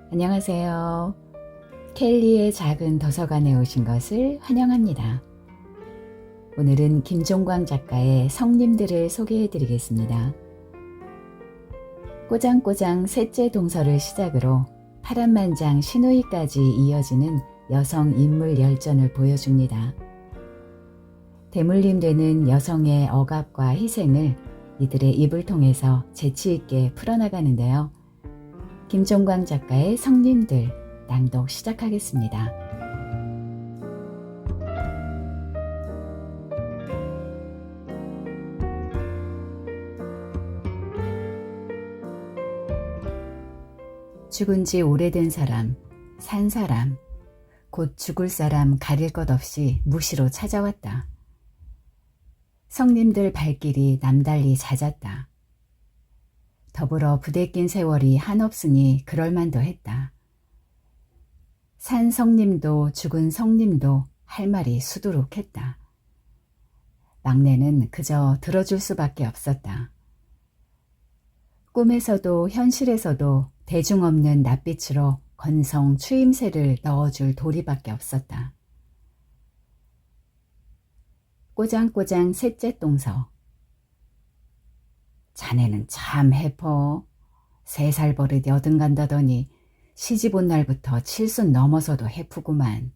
안녕하세요. 켈리의 작은 도서관에 오신 것을 환영합니다. 오늘은 김종광 작가의 성님들을 소개해 드리겠습니다. 꼬장꼬장 셋째 동서를 시작으로 파란만장 신우이까지 이어지는 여성 인물 열전을 보여줍니다. 대물림 되는 여성의 억압과 희생을 이들의 입을 통해서 재치있게 풀어나가는데요. 김종광 작가의 성님들 낭독 시작하겠습니다. 죽은 지 오래된 사람, 산 사람, 곧 죽을 사람 가릴 것 없이 무시로 찾아왔다. 성님들 발길이 남달리 잦았다. 더불어 부대낀 세월이 한없으니 그럴만도 했다. 산 성님도 죽은 성님도 할 말이 수두룩했다. 막내는 그저 들어줄 수밖에 없었다. 꿈에서도 현실에서도 대중 없는 낯빛으로 건성 추임새를 넣어줄 도리밖에 없었다. 꼬장꼬장 셋째 동서. 자네는 참 해퍼. 3살 버릇 여든 간다더니 시집 온 날부터 7순 넘어서도 해프구만.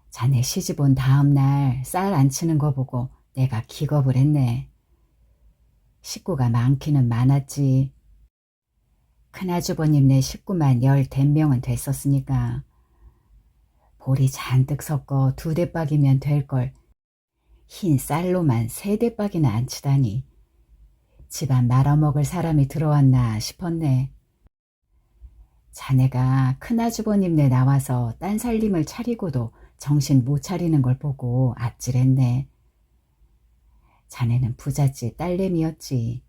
자네 시집 온 다음 날 쌀 안 치는 거 보고 내가 기겁을 했네. 식구가 많기는 많았지. 큰아주버님네 식구만 10댓명은 됐었으니까. 볼이 잔뜩 섞어 2대박이면 될걸 흰 쌀로만 3대박이나 안 치다니. 집안 말아먹을 사람이 들어왔나 싶었네. 자네가 큰아주버님네 나와서 딴 살림을 차리고도 정신 못 차리는 걸 보고 아찔했네. 자네는 부잣집 딸내미였지.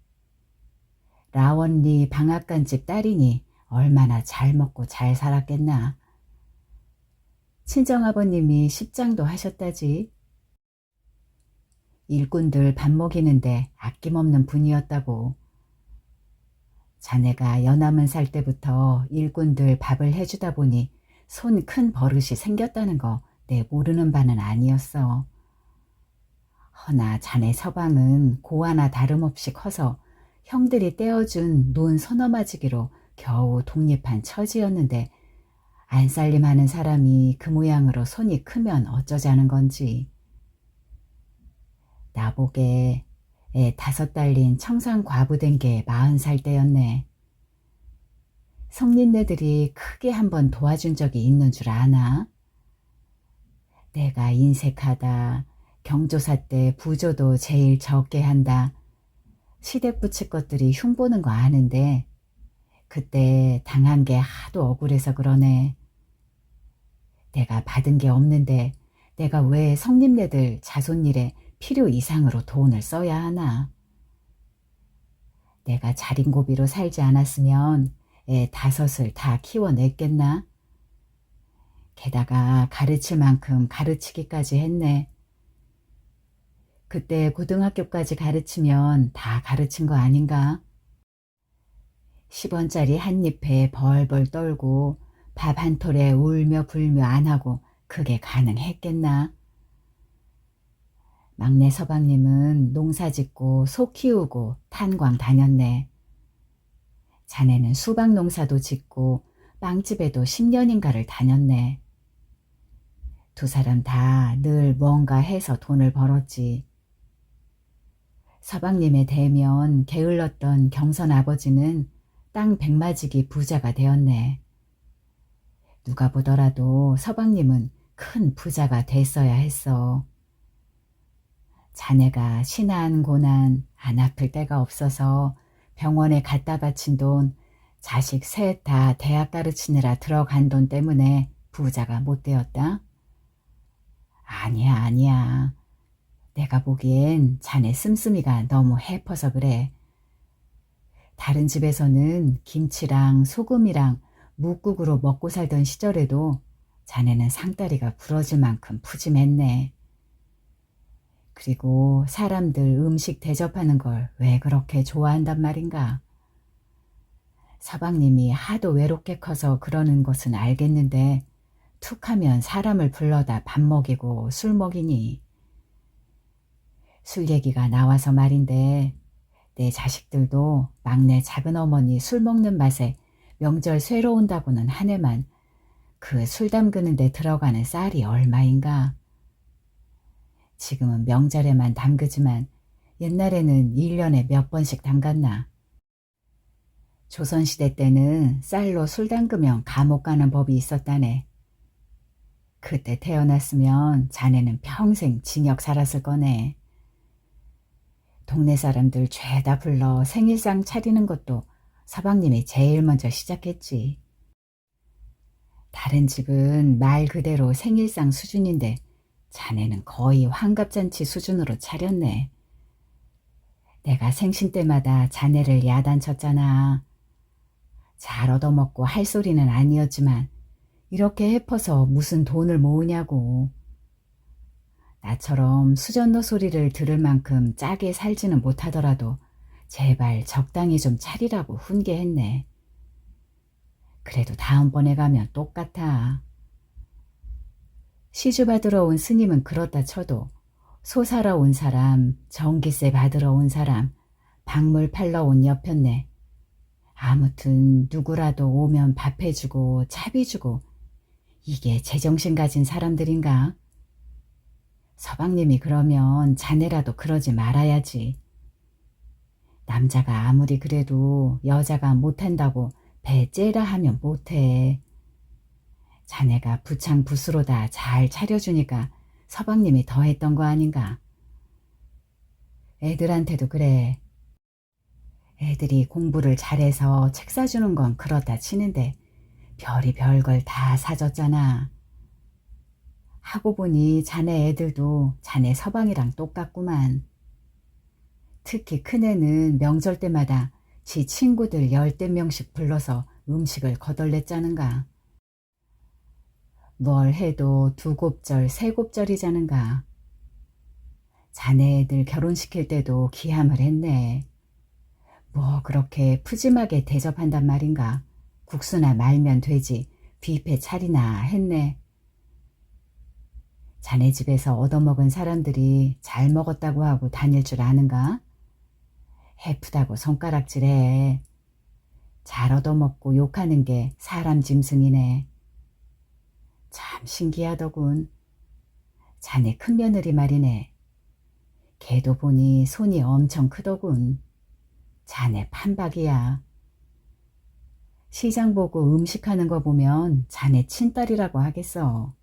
라원리 방앗간집 딸이니 얼마나 잘 먹고 잘 살았겠나. 친정아버님이 십장도 하셨다지. 일꾼들 밥 먹이는데 아낌없는 분이었다고. 자네가 연암은 살 때부터 일꾼들 밥을 해주다 보니 손 큰 버릇이 생겼다는 거 내 모르는 바는 아니었어. 허나 자네 서방은 고 하나 다름없이 커서 형들이 떼어준 논 서너마지기로 겨우 독립한 처지였는데 안살림하는 사람이 그 모양으로 손이 크면 어쩌자는 건지. 나보게 애 5 달린 청산 과부 된 게 40살 때였네. 성린네들이 크게 한번 도와준 적이 있는 줄 아나? 내가 인색하다, 경조사 때 부조도 제일 적게 한다, 시댁 부칠 것들이 흉보는 거 아는데 그때 당한 게 하도 억울해서 그러네. 내가 받은 게 없는데 내가 왜 성님네들 자손일에 필요 이상으로 돈을 써야 하나. 내가 자린고비로 살지 않았으면 애 5을 다 키워냈겠나. 게다가 가르칠 만큼 가르치기까지 했네. 그때 고등학교까지 가르치면 다 가르친 거 아닌가. 10원짜리 한 입에 벌벌 떨고 밥 한 톨에 울며 불며 안 하고 그게 가능했겠나. 막내 서방님은 농사 짓고 소 키우고 탄광 다녔네. 자네는 수박 농사도 짓고 빵집에도 10년인가를 다녔네. 2 사람 다 늘 뭔가 해서 돈을 벌었지. 서방님의 대면 게을렀던 경선 아버지는 땅 100마지기 부자가 되었네. 누가 보더라도 서방님은 큰 부자가 됐어야 했어. 자네가 신안 고난 안 아플 데가 없어서 병원에 갖다 바친 돈, 자식 셋 다 대학 가르치느라 들어간 돈 때문에 부자가 못 되었다? 아니야. 내가 보기엔 자네 씀씀이가 너무 해퍼서 그래. 다른 집에서는 김치랑 소금이랑 묵국으로 먹고 살던 시절에도 자네는 상다리가 부러질 만큼 푸짐했네. 그리고 사람들 음식 대접하는 걸 왜 그렇게 좋아한단 말인가? 서방님이 하도 외롭게 커서 그러는 것은 알겠는데 툭 하면 사람을 불러다 밥 먹이고 술 먹이니. 술 얘기가 나와서 말인데 내 자식들도 막내 작은어머니 술 먹는 맛에 명절 쇠로 온다고는 하네만 그 술 담그는 데 들어가는 쌀이 얼마인가. 지금은 명절에만 담그지만 옛날에는 1년에 몇 번씩 담갔나. 조선시대 때는 쌀로 술 담그면 감옥 가는 법이 있었다네. 그때 태어났으면 자네는 평생 징역 살았을 거네. 동네 사람들 죄다 불러 생일상 차리는 것도 서방님이 제일 먼저 시작했지. 다른 집은 말 그대로 생일상 수준인데 자네는 거의 환갑잔치 수준으로 차렸네. 내가 생신 때마다 자네를 야단쳤잖아. 잘 얻어먹고 할 소리는 아니었지만 이렇게 해퍼서 무슨 돈을 모으냐고. 나처럼 수전노 소리를 들을 만큼 짜게 살지는 못하더라도 제발 적당히 좀 차리라고 훈계했네. 그래도 다음번에 가면 똑같아. 시주 받으러 온 스님은 그렇다 쳐도 소 사러 온 사람, 전기세 받으러 온 사람, 박물 팔러 온 여편네. 아무튼 누구라도 오면 밥 해주고 차비 주고 이게 제정신 가진 사람들인가? 서방님이 그러면 자네라도 그러지 말아야지. 남자가 아무리 그래도 여자가 못한다고 배 째라 하면 못해. 자네가 부창부수로 다 잘 차려주니까 서방님이 더 했던 거 아닌가? 애들한테도 그래. 애들이 공부를 잘해서 책 사주는 건 그렇다 치는데 별이 별걸 다 사줬잖아. 하고 보니 자네 애들도 자네 서방이랑 똑같구만. 특히 큰애는 명절 때마다 지 친구들 10대 명씩 불러서 음식을 거덜냈자는가. 뭘 해도 2곱절, 3곱절이자는가. 자네 애들 결혼시킬 때도 기함을 했네. 뭐 그렇게 푸짐하게 대접한단 말인가. 국수나 말면 되지 뷔페 차리나 했네. 자네 집에서 얻어먹은 사람들이 잘 먹었다고 하고 다닐 줄 아는가? 해프다고 손가락질해. 잘 얻어먹고 욕하는 게 사람 짐승이네. 참 신기하더군. 자네 큰며느리 말이네. 걔도 보니 손이 엄청 크더군. 자네 판박이야. 시장 보고 음식하는 거 보면 자네 친딸이라고 하겠어.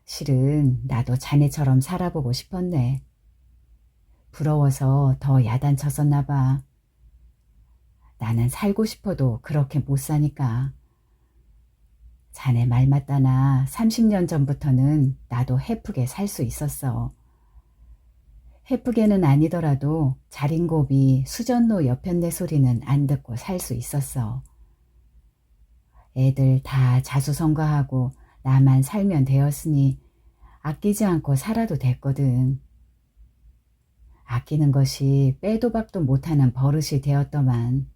실은 나도 자네처럼 살아보고 싶었네. 부러워서 더 야단쳤었나 봐. 나는 살고 싶어도 그렇게 못 사니까. 자네 말 맞다나 30년 전부터는 나도 해프게 살 수 있었어. 해프게는 아니더라도 자린고비 수전노 여편네 소리는 안 듣고 살 수 있었어. 애들 다 자수성가하고 나만 살면 되었으니 아끼지 않고 살아도 됐거든. 아끼는 것이 빼도 박도 못하는 버릇이 되었더만.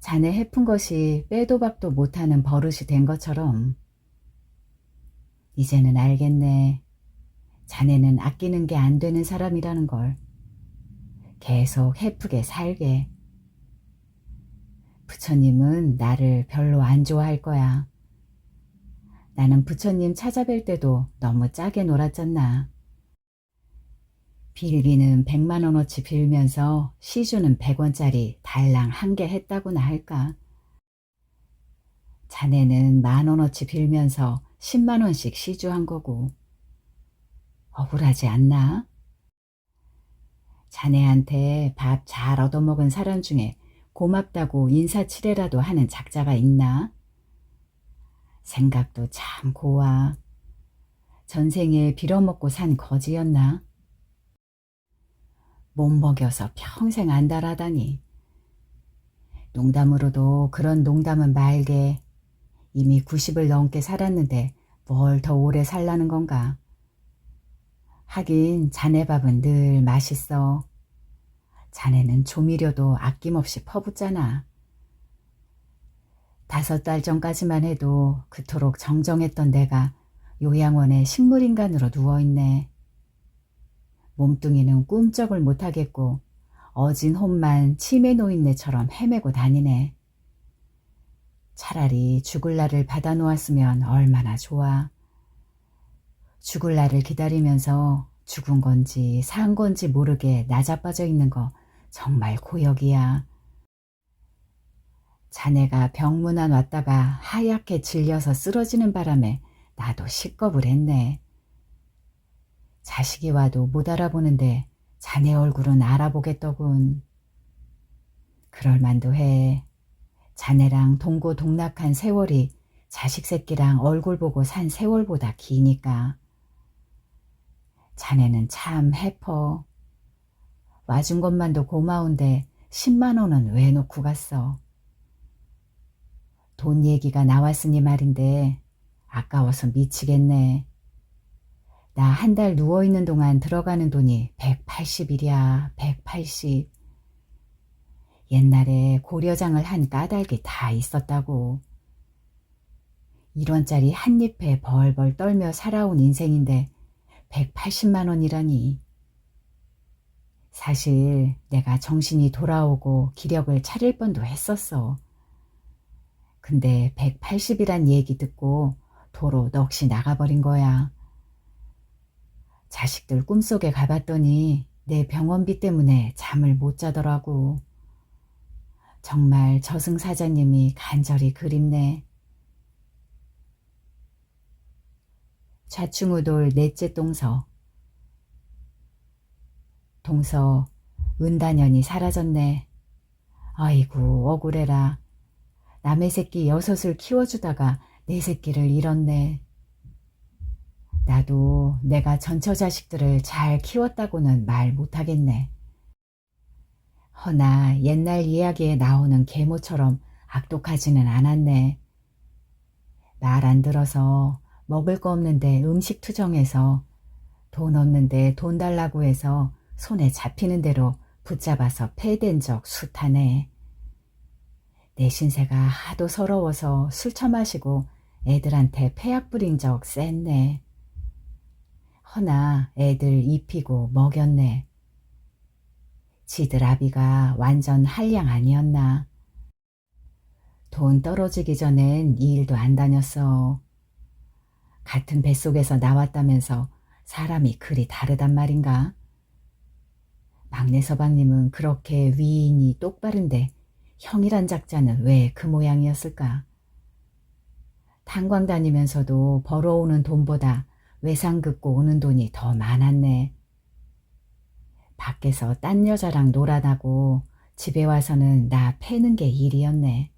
자네 해픈 것이 빼도 박도 못하는 버릇이 된 것처럼. 이제는 알겠네. 자네는 아끼는 게 안 되는 사람이라는 걸. 계속 해프게 살게. 부처님은 나를 별로 안 좋아할 거야. 나는 부처님 찾아뵐 때도 너무 짜게 놀았잖나. 빌기는 100만 원어치 빌면서 시주는 100원짜리 달랑 1개 했다고나 할까. 자네는 10,000원어치 빌면서 10만 원씩 시주한 거고. 억울하지 않나? 자네한테 밥 잘 얻어먹은 사람 중에 고맙다고 인사치레라도 하는 작자가 있나? 생각도 참 고와. 전생에 빌어먹고 산 거지였나? 못 먹여서 평생 안달하다니. 농담으로도 그런 농담은 말게. 이미 90을 넘게 살았는데 뭘 더 오래 살라는 건가? 하긴 자네 밥은 늘 맛있어. 자네는 조미료도 아낌없이 퍼붓잖아. 5달 전까지만 해도 그토록 정정했던 내가 요양원에 식물인간으로 누워있네. 몸뚱이는 꿈쩍을 못하겠고 어진 혼만 치매 노인네처럼 헤매고 다니네. 차라리 죽을 날을 받아놓았으면 얼마나 좋아. 죽을 날을 기다리면서 죽은 건지 산 건지 모르게 나자빠져 있는 거 정말 고역이야. 자네가 병문안 왔다가 하얗게 질려서 쓰러지는 바람에 나도 식겁을 했네. 자식이 와도 못 알아보는데 자네 얼굴은 알아보겠더군. 그럴만도 해. 자네랑 동고동락한 세월이 자식 새끼랑 얼굴 보고 산 세월보다 기니까. 자네는 참 해퍼. 와준 것만도 고마운데 10만 원은 왜 놓고 갔어? 돈 얘기가 나왔으니 말인데 아까워서 미치겠네. 나 한 달 누워있는 동안 들어가는 돈이 180이랴. 180. 옛날에 고려장을 한 까닭이 다 있었다고. 1원짜리 한 입에 벌벌 떨며 살아온 인생인데 180만 원이라니. 사실 내가 정신이 돌아오고 기력을 차릴 뻔도 했었어. 근데 180이란 얘기 듣고 도로 넋이 나가버린 거야. 자식들 꿈속에 가봤더니 내 병원비 때문에 잠을 못 자더라고. 정말 저승사자님이 간절히 그립네. 좌충우돌 넷째 동서. 동서, 은단연이 사라졌네. 아이고 억울해라. 남의 새끼 6을 키워주다가 내 새끼를 잃었네. 나도 내가 전처 자식들을 잘 키웠다고는 말 못하겠네. 허나 옛날 이야기에 나오는 계모처럼 악독하지는 않았네. 말 안 들어서 먹을 거 없는데 음식 투정해서 돈 없는데 돈 달라고 해서 손에 잡히는 대로 붙잡아서 패댄 적 숱하네. 내 신세가 하도 서러워서 술 처마시고 애들한테 폐약 부린 적 쎘네. 허나 애들 입히고 먹였네. 지들 아비가 완전 한량 아니었나. 돈 떨어지기 전엔 이 일도 안 다녔어. 같은 뱃속에서 나왔다면서 사람이 그리 다르단 말인가? 막내 서방님은 그렇게 위인이 똑바른데 형이란 작자는 왜 그 모양이었을까? 탄광 다니면서도 벌어오는 돈보다 외상 긋고 오는 돈이 더 많았네. 밖에서 딴 여자랑 놀아나고 집에 와서는 나 패는 게 일이었네.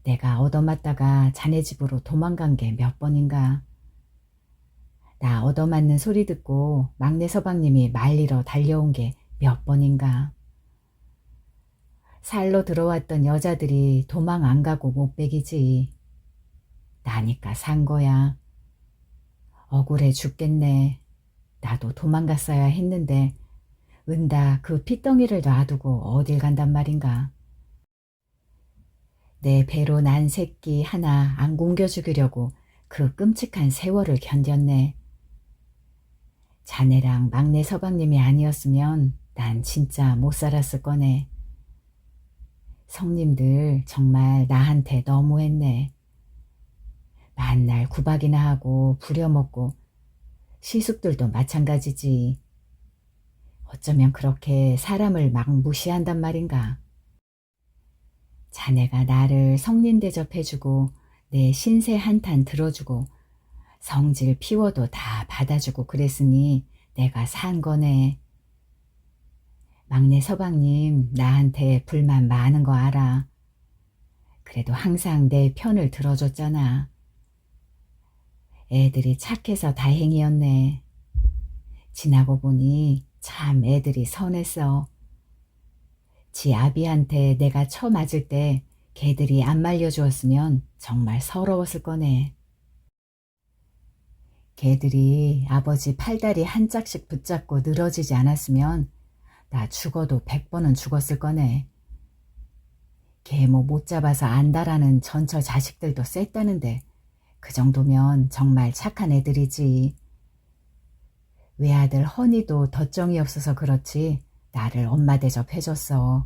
내가 얻어맞다가 자네 집으로 도망간 게 몇 번인가. 나 얻어맞는 소리 듣고 막내 서방님이 말리러 달려온 게 몇 번인가. 살로 들어왔던 여자들이 도망 안 가고 못 배기지. 나니까 산 거야. 억울해 죽겠네. 나도 도망갔어야 했는데 은다 그 핏덩이를 놔두고 어딜 간단 말인가. 내 배로 난 새끼 하나 안 굶겨 죽이려고 그 끔찍한 세월을 견뎠네. 자네랑 막내 서방님이 아니었으면 난 진짜 못 살았을 거네. 성님들 정말 나한테 너무했네. 만날 구박이나 하고 부려먹고 시숙들도 마찬가지지. 어쩌면 그렇게 사람을 막 무시한단 말인가. 자네가 나를 성님 대접해주고 내 신세 한탄 들어주고 성질 피워도 다 받아주고 그랬으니 내가 산 거네. 막내 서방님 나한테 불만 많은 거 알아. 그래도 항상 내 편을 들어줬잖아. 애들이 착해서 다행이었네. 지나고 보니 참 애들이 선했어. 지 아비한테 내가 쳐맞을 때 걔들이 안 말려주었으면 정말 서러웠을 거네. 걔들이 아버지 팔다리 한 짝씩 붙잡고 늘어지지 않았으면 나 죽어도 100번은 죽었을 거네. 계모 못 잡아서 안다라는 전처 자식들도 셌다는데 그 정도면 정말 착한 애들이지. 외아들 허니도 덧정이 없어서 그렇지 나를 엄마 대접해줬어.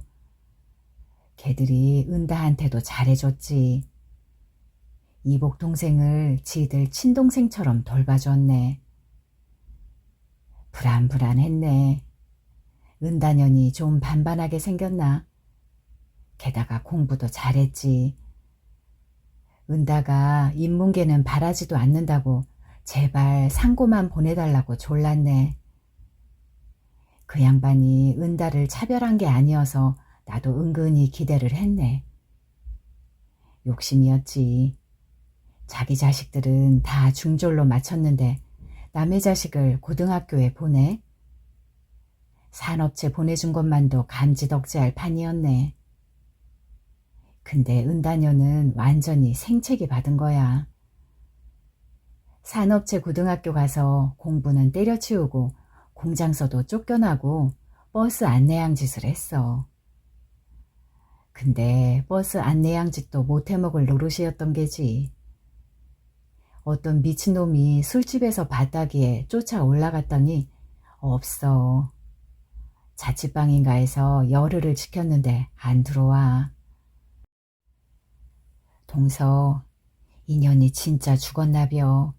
걔들이 은다한테도 잘해줬지. 이복 동생을 지들 친동생처럼 돌봐줬네. 불안불안했네. 은다년이 좀 반반하게 생겼나? 게다가 공부도 잘했지. 은다가 인문계는 바라지도 않는다고 제발 상고만 보내달라고 졸랐네. 그 양반이 은다를 차별한 게 아니어서 나도 은근히 기대를 했네. 욕심이었지. 자기 자식들은 다 중졸로 마쳤는데 남의 자식을 고등학교에 보내? 산업체 보내준 것만도 감지덕지할 판이었네. 근데 은다녀는 완전히 생채기 받은 거야. 산업체 고등학교 가서 공부는 때려치우고 공장서도 쫓겨나고 버스 안내양 짓을 했어. 근데 버스 안내양 짓도 못해먹을 노릇이었던 게지. 어떤 미친놈이 술집에서 봤다기에 쫓아 올라갔더니 없어. 자취방인가에서 열흘을 지켰는데 안 들어와. 동서, 인연이 진짜 죽었나벼.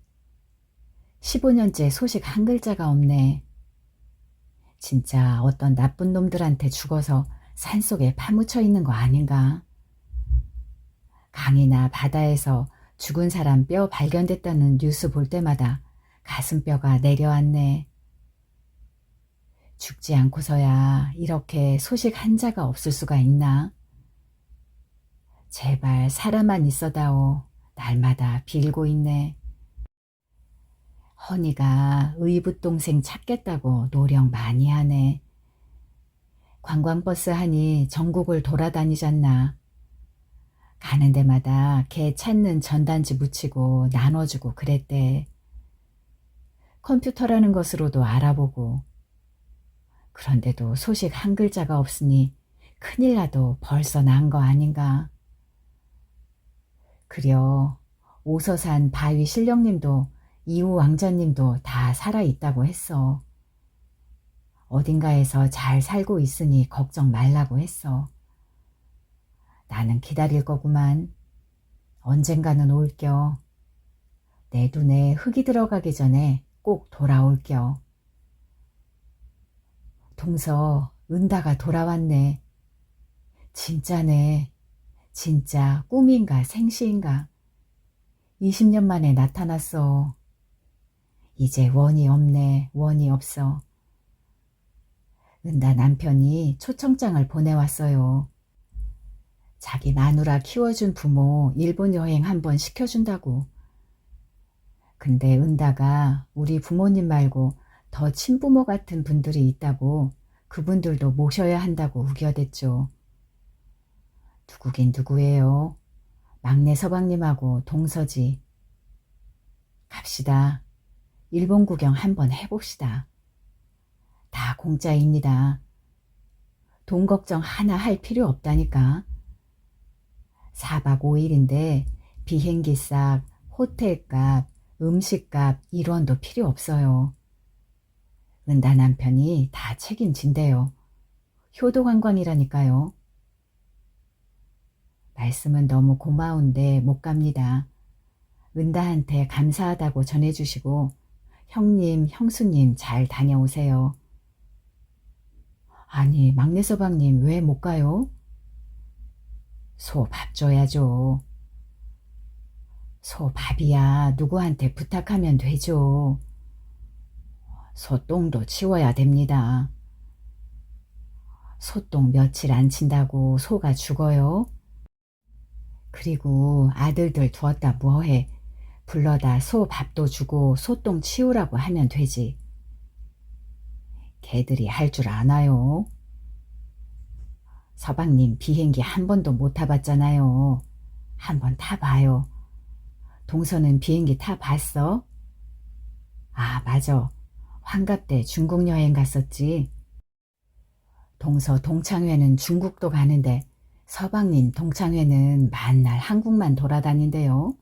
15년째 소식 한 글자가 없네. 진짜 어떤 나쁜 놈들한테 죽어서 산속에 파묻혀 있는 거 아닌가? 강이나 바다에서 죽은 사람 뼈 발견됐다는 뉴스 볼 때마다 가슴뼈가 내려앉네. 죽지 않고서야 이렇게 소식 한 자가 없을 수가 있나? 제발 살아만 있어다오. 날마다 빌고 있네. 허니가 의붓동생 찾겠다고 노력 많이 하네. 관광버스 하니 전국을 돌아다니잖나. 가는 데마다 걔 찾는 전단지 묻히고 나눠주고 그랬대. 컴퓨터라는 것으로도 알아보고. 그런데도 소식 한 글자가 없으니 큰일 나도 벌써 난 거 아닌가. 그려 오서산 바위 신령님도 이후 왕자님도 다 살아있다고 했어. 어딘가에서 잘 살고 있으니 걱정 말라고 했어. 나는 기다릴 거구만. 언젠가는 올겨. 내 눈에 흙이 들어가기 전에 꼭 돌아올겨. 동서, 은다가 돌아왔네. 진짜네. 진짜 꿈인가 생시인가. 20년 만에 나타났어. 이제 원이 없네. 원이 없어. 은다 남편이 초청장을 보내왔어요. 자기 마누라 키워준 부모 일본 여행 한번 시켜준다고. 근데 은다가 우리 부모님 말고 더 친부모 같은 분들이 있다고 그분들도 모셔야 한다고 우겨댔죠. 누구긴 누구예요. 막내 서방님하고 동서지. 갑시다. 일본 구경 한번 해봅시다. 다 공짜입니다. 돈 걱정 하나 할 필요 없다니까. 4박 5일인데 비행기 값, 호텔값, 음식값 1원도 필요 없어요. 은다 남편이 다 책임진대요. 효도관광이라니까요. 말씀은 너무 고마운데 못 갑니다. 은다한테 감사하다고 전해주시고 형님, 형수님 잘 다녀오세요. 아니, 막내 서방님 왜 못 가요? 소 밥 줘야죠. 소 밥이야 누구한테 부탁하면 되죠. 소똥도 치워야 됩니다. 소똥 며칠 안 친다고 소가 죽어요? 그리고 아들들 두었다 뭐해. 불러다 소 밥도 주고 소똥 치우라고 하면 되지. 걔들이 할 줄 아나요? 서방님 비행기 한 번도 못 타봤잖아요. 한번 타봐요. 동서는 비행기 타봤어? 아, 맞아. 환갑 때 중국 여행 갔었지. 동서 동창회는 중국도 가는데 서방님 동창회는 만날 한국만 돌아다닌대요.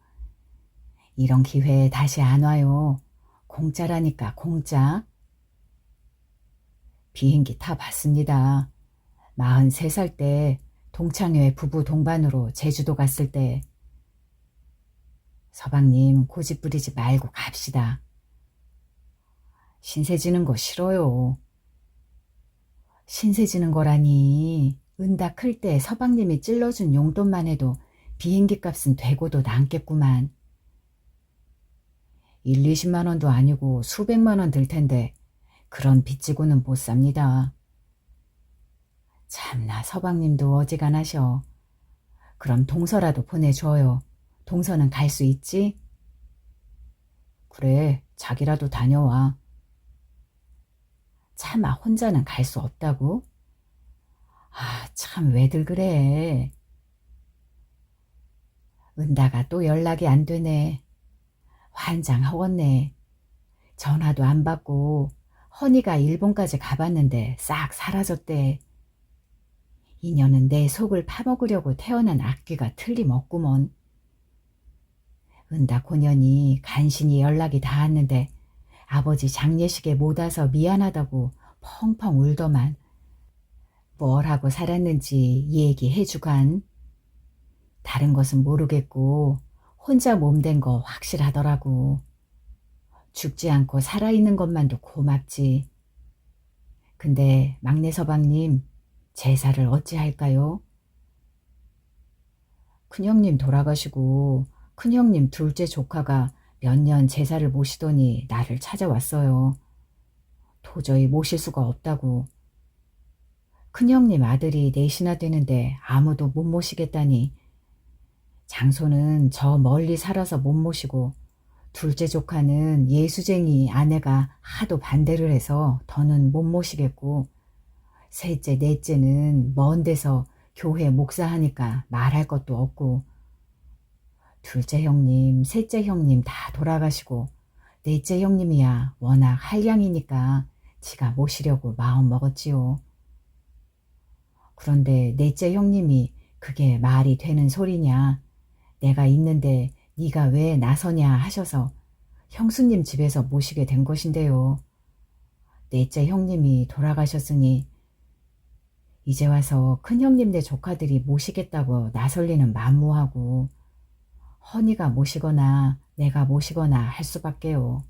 이런 기회 다시 안 와요. 공짜라니까 공짜. 비행기 타봤습니다. 43살 때 동창회 부부 동반으로 제주도 갔을 때. 서방님 고집 부리지 말고 갑시다. 신세 지는 거 싫어요. 신세 지는 거라니. 은다 클 때 서방님이 찔러준 용돈만 해도 비행기 값은 되고도 남겠구만. 1, 20만 원도 아니고 수백만 원 들 텐데 그런 빚지고는 못 삽니다. 참나 서방님도 어지간하셔. 그럼 동서라도 보내줘요. 동서는 갈 수 있지? 그래, 자기라도 다녀와. 차마 혼자는 갈 수 없다고? 아, 참 왜들 그래. 은다가 또 연락이 안 되네. 환장하겠네. 전화도 안 받고 허니가 일본까지 가봤는데 싹 사라졌대. 인연은 내 속을 파먹으려고 태어난 악귀가 틀림없구먼. 은다 고년이 간신히 연락이 닿았는데 아버지 장례식에 못 와서 미안하다고 펑펑 울더만. 뭘 하고 살았는지 얘기해주간. 다른 것은 모르겠고 혼자 몸된 거 확실하더라고. 죽지 않고 살아있는 것만도 고맙지. 근데 막내 서방님 제사를 어찌할까요? 큰형님 돌아가시고 큰형님 둘째 조카가 몇 년 제사를 모시더니 나를 찾아왔어요. 도저히 모실 수가 없다고. 큰형님 아들이 넷이나 되는데 아무도 못 모시겠다니. 장소는 저 멀리 살아서 못 모시고 둘째 조카는 예수쟁이 아내가 하도 반대를 해서 더는 못 모시겠고 셋째 넷째는 먼 데서 교회 목사하니까 말할 것도 없고 둘째 형님 셋째 형님 다 돌아가시고 넷째 형님이야 워낙 한량이니까 지가 모시려고 마음 먹었지요. 그런데 넷째 형님이 그게 말이 되는 소리냐. 내가 있는데 네가 왜 나서냐 하셔서 형수님 집에서 모시게 된 것인데요. 넷째 형님이 돌아가셨으니 이제 와서 큰형님네 조카들이 모시겠다고 나설 리는 만무하고 허니가 모시거나 내가 모시거나 할 수밖에요.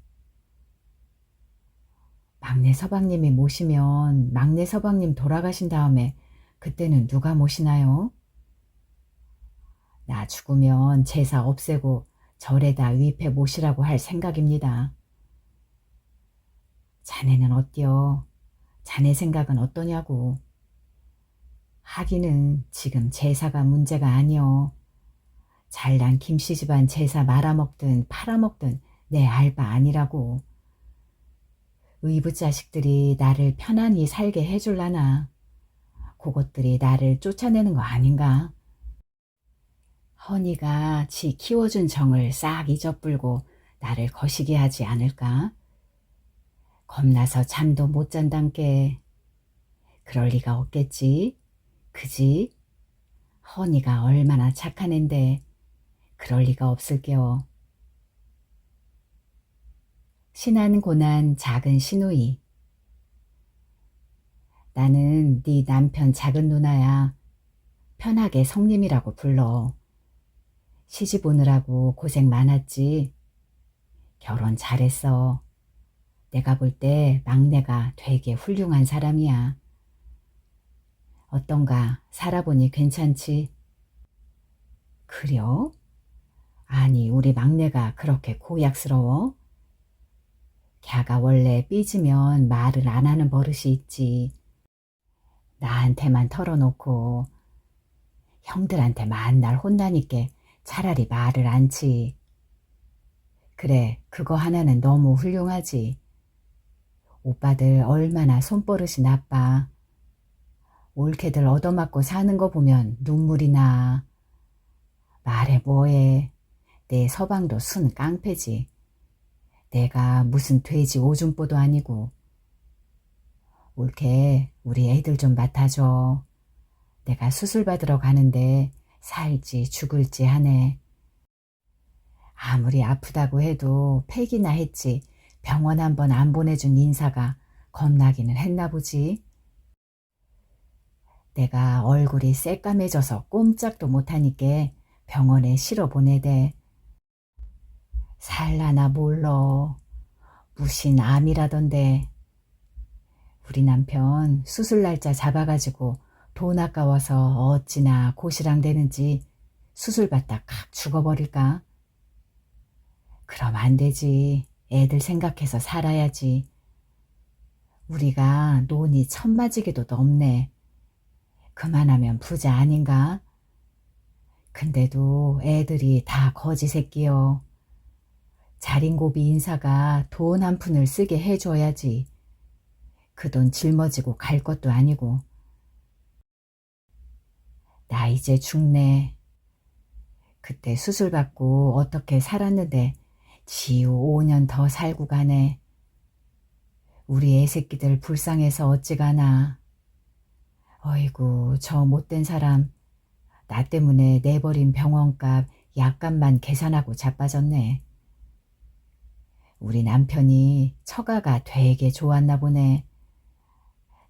막내 서방님이 모시면 막내 서방님 돌아가신 다음에 그때는 누가 모시나요? 나 죽으면 제사 없애고 절에다 위패 모시라고 할 생각입니다. 자네는 어때요? 자네 생각은 어떠냐고. 하기는 지금 제사가 문제가 아니여. 잘난 김씨 집안 제사 말아먹든 팔아먹든 내 알 바 아니라고. 의붓 자식들이 나를 편안히 살게 해줄라나. 그것들이 나를 쫓아내는 거 아닌가? 허니가 지 키워준 정을 싹 잊어불고 나를 거시기 하지 않을까? 겁나서 잠도 못 잔단께. 그럴 리가 없겠지. 그지? 허니가 얼마나 착한 앤데 그럴 리가 없을게요. 신한 고난 작은 시누이. 나는 네 남편 작은 누나야. 편하게 성님이라고 불러. 시집 오느라고 고생 많았지. 결혼 잘했어. 내가 볼 때 막내가 되게 훌륭한 사람이야. 어떤가 살아보니 괜찮지? 그려? 아니 우리 막내가 그렇게 고약스러워? 걔가 원래 삐지면 말을 안 하는 버릇이 있지. 나한테만 털어놓고 형들한테 만날 혼나니까 차라리 말을 안지. 그래 그거 하나는 너무 훌륭하지. 오빠들 얼마나 손버릇이 나빠. 올케들 얻어맞고 사는 거 보면 눈물이 나. 말해 뭐해. 내 서방도 순 깡패지. 내가 무슨 돼지 오줌보도 아니고. 올케 우리 애들 좀 맡아줘. 내가 수술 받으러 가는데 살지 죽을지 하네. 아무리 아프다고 해도 팩이나 했지 병원 한번 안 보내준 인사가 겁나기는 했나 보지. 내가 얼굴이 새까매져서 꼼짝도 못하니까 병원에 실어 보내대. 살라나 몰러. 무슨 암이라던데. 우리 남편 수술 날짜 잡아가지고 돈 아까워서 어찌나 고시랑 되는지 수술 받다 칵 죽어버릴까? 그럼 안 되지. 애들 생각해서 살아야지. 우리가 논이 천마지기도 넘네. 그만하면 부자 아닌가? 근데도 애들이 다 거지 새끼여. 자린고비 인사가 돈 한 푼을 쓰게 해줘야지. 그 돈 짊어지고 갈 것도 아니고. 나 이제 죽네. 그때 수술 받고 어떻게 살았는데 지우 5년 더 살고 가네. 우리 애새끼들 불쌍해서 어찌가나. 어이구 저 못된 사람. 나 때문에 내버린 병원값 약값만 계산하고 자빠졌네. 우리 남편이 처가가 되게 좋았나 보네.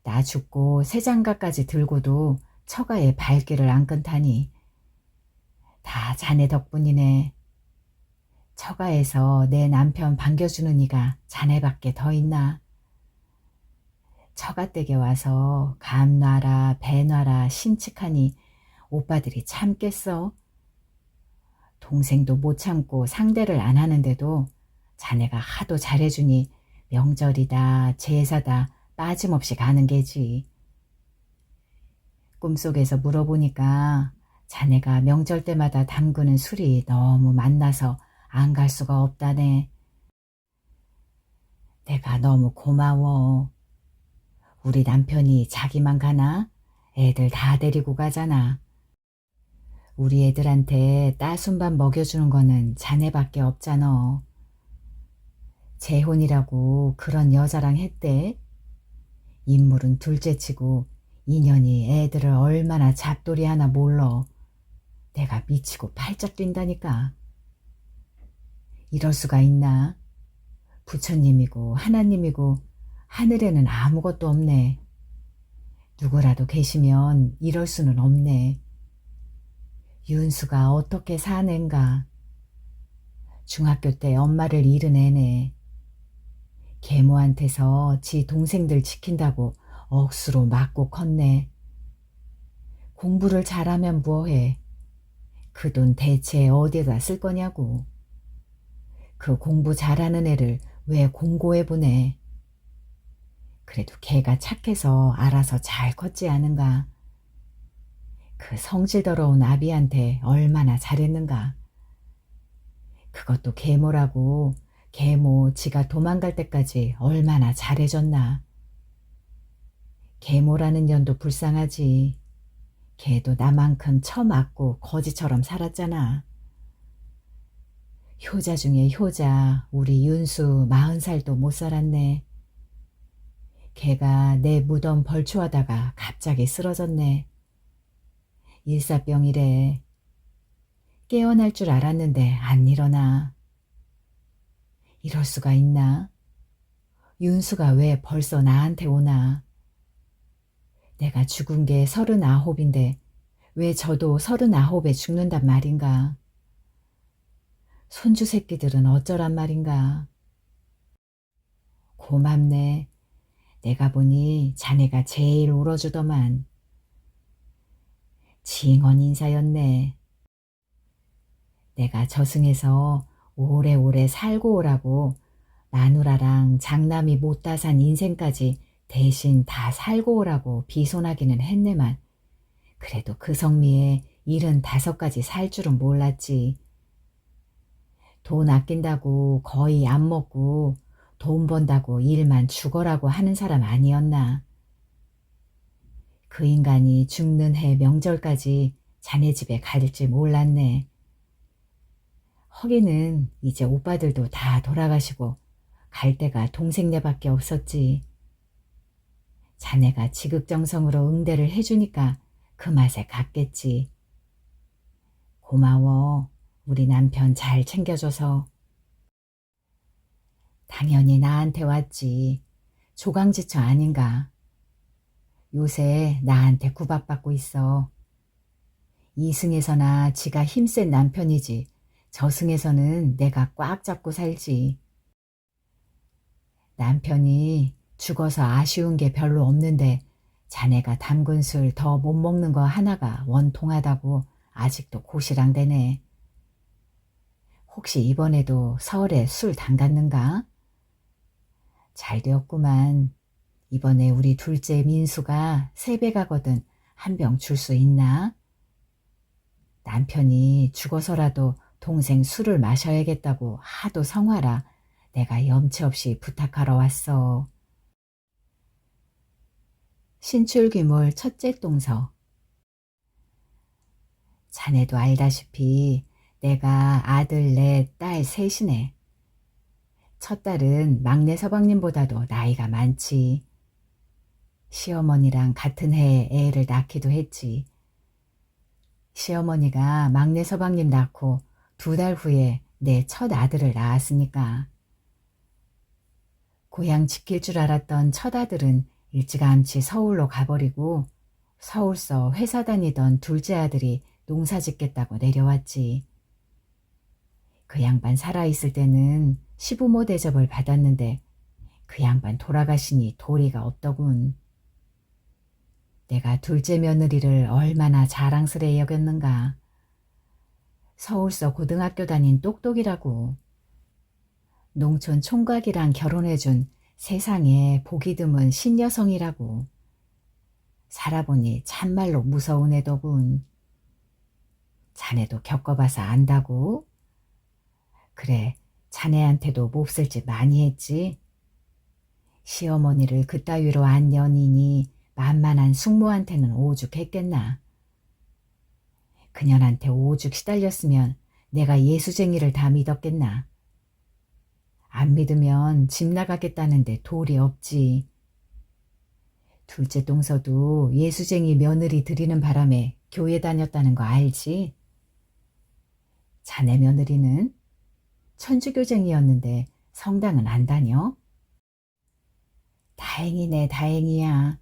나 죽고 새장가까지 들고도 처가의 발길을 안 끊다니. 다 자네 덕분이네. 처가에서 내 남편 반겨주는 이가 자네밖에 더 있나. 처가댁에 와서 감 놔라 배 놔라 심칙하니 오빠들이 참겠어? 동생도 못 참고 상대를 안 하는데도 자네가 하도 잘해주니 명절이다 제사다 빠짐없이 가는 게지. 꿈속에서 물어보니까 자네가 명절 때마다 담그는 술이 너무 맛나서 안 갈 수가 없다네. 내가 너무 고마워. 우리 남편이 자기만 가나? 애들 다 데리고 가잖아. 우리 애들한테 따순밥 먹여주는 거는 자네밖에 없잖아. 재혼이라고 그런 여자랑 했대. 인물은 둘째치고 인연이 애들을 얼마나 잡돌이 하나 몰라. 내가 미치고 팔짝 뛴다니까. 이럴 수가 있나? 부처님이고 하나님이고 하늘에는 아무것도 없네. 누구라도 계시면 이럴 수는 없네. 윤수가 어떻게 사는가. 중학교 때 엄마를 잃은 애네. 계모한테서 지 동생들 지킨다고 억수로 맞고 컸네. 공부를 잘하면 뭐해. 그 돈 대체 어디다 쓸 거냐고. 그 공부 잘하는 애를 왜 공고해 보내. 그래도 걔가 착해서 알아서 잘 컸지 않은가. 그 성질 더러운 아비한테 얼마나 잘했는가. 그것도 계모라고. 계모 지가 도망갈 때까지 얼마나 잘해줬나. 계모라는 년도 불쌍하지. 걔도 나만큼 처맞고 거지처럼 살았잖아. 효자 중에 효자 우리 윤수 40살도 못 살았네. 걔가 내 무덤 벌초하다가 갑자기 쓰러졌네. 일사병이래. 깨어날 줄 알았는데 안 일어나. 이럴 수가 있나? 윤수가 왜 벌써 나한테 오나? 내가 죽은 게 39인데 왜 저도 39에 죽는단 말인가? 손주 새끼들은 어쩌란 말인가? 고맙네. 내가 보니 자네가 제일 울어주더만. 징언 인사였네. 내가 저승에서 오래오래 살고 오라고 마누라랑 장남이 못다 산 인생까지 대신 다 살고 오라고 비손하기는 했네만 그래도 그 성미에 75까지 살 줄은 몰랐지. 돈 아낀다고 거의 안 먹고 돈 번다고 일만 죽어라고 하는 사람 아니었나. 그 인간이 죽는 해 명절까지 자네 집에 갈지 몰랐네. 허기는 이제 오빠들도 다 돌아가시고 갈 데가 동생네밖에 없었지. 자네가 지극정성으로 응대를 해주니까 그 맛에 갔겠지. 고마워. 우리 남편 잘 챙겨줘서. 당연히 나한테 왔지. 조강지처 아닌가. 요새 나한테 구박받고 있어. 이승에서나 지가 힘센 남편이지. 저승에서는 내가 꽉 잡고 살지. 남편이 죽어서 아쉬운 게 별로 없는데 자네가 담근 술 더 못 먹는 거 하나가 원통하다고 아직도 고시랑대네. 혹시 이번에도 서울에 술 담갔는가? 잘 되었구만. 이번에 우리 둘째 민수가 세배 가거든 한 병 줄 수 있나? 남편이 죽어서라도 동생 술을 마셔야겠다고 하도 성화라 내가 염치 없이 부탁하러 왔어. 신출귀몰 첫째 동서. 자네도 알다시피 내가 아들 넷, 딸 셋이네. 첫딸은 막내 서방님보다도 나이가 많지. 시어머니랑 같은 해에 애를 낳기도 했지. 시어머니가 막내 서방님 낳고 2달 후에 내 첫 아들을 낳았으니까. 고향 지킬 줄 알았던 첫 아들은 일찌감치 서울로 가버리고 서울서 회사 다니던 둘째 아들이 농사 짓겠다고 내려왔지. 그 양반 살아있을 때는 시부모 대접을 받았는데 그 양반 돌아가시니 도리가 없더군. 내가 둘째 며느리를 얼마나 자랑스레 여겼는가. 서울서 고등학교 다닌 똑똑이라고. 농촌 총각이랑 결혼해준 세상에 보기 드문 신여성이라고. 살아보니 참말로 무서운 애더군. 자네도 겪어봐서 안다고? 그래, 자네한테도 몹쓸 짓 많이 했지. 시어머니를 그따위로 안 년이니 만만한 숙모한테는 오죽했겠나. 그년한테 오죽 시달렸으면 내가 예수쟁이를 다 믿었겠나. 안 믿으면 집 나가겠다는데 도리 없지. 둘째 동서도 예수쟁이 며느리 들이는 바람에 교회 다녔다는 거 알지? 자네 며느리는 천주교쟁이였는데 성당은 안 다녀? 다행이네, 다행이야.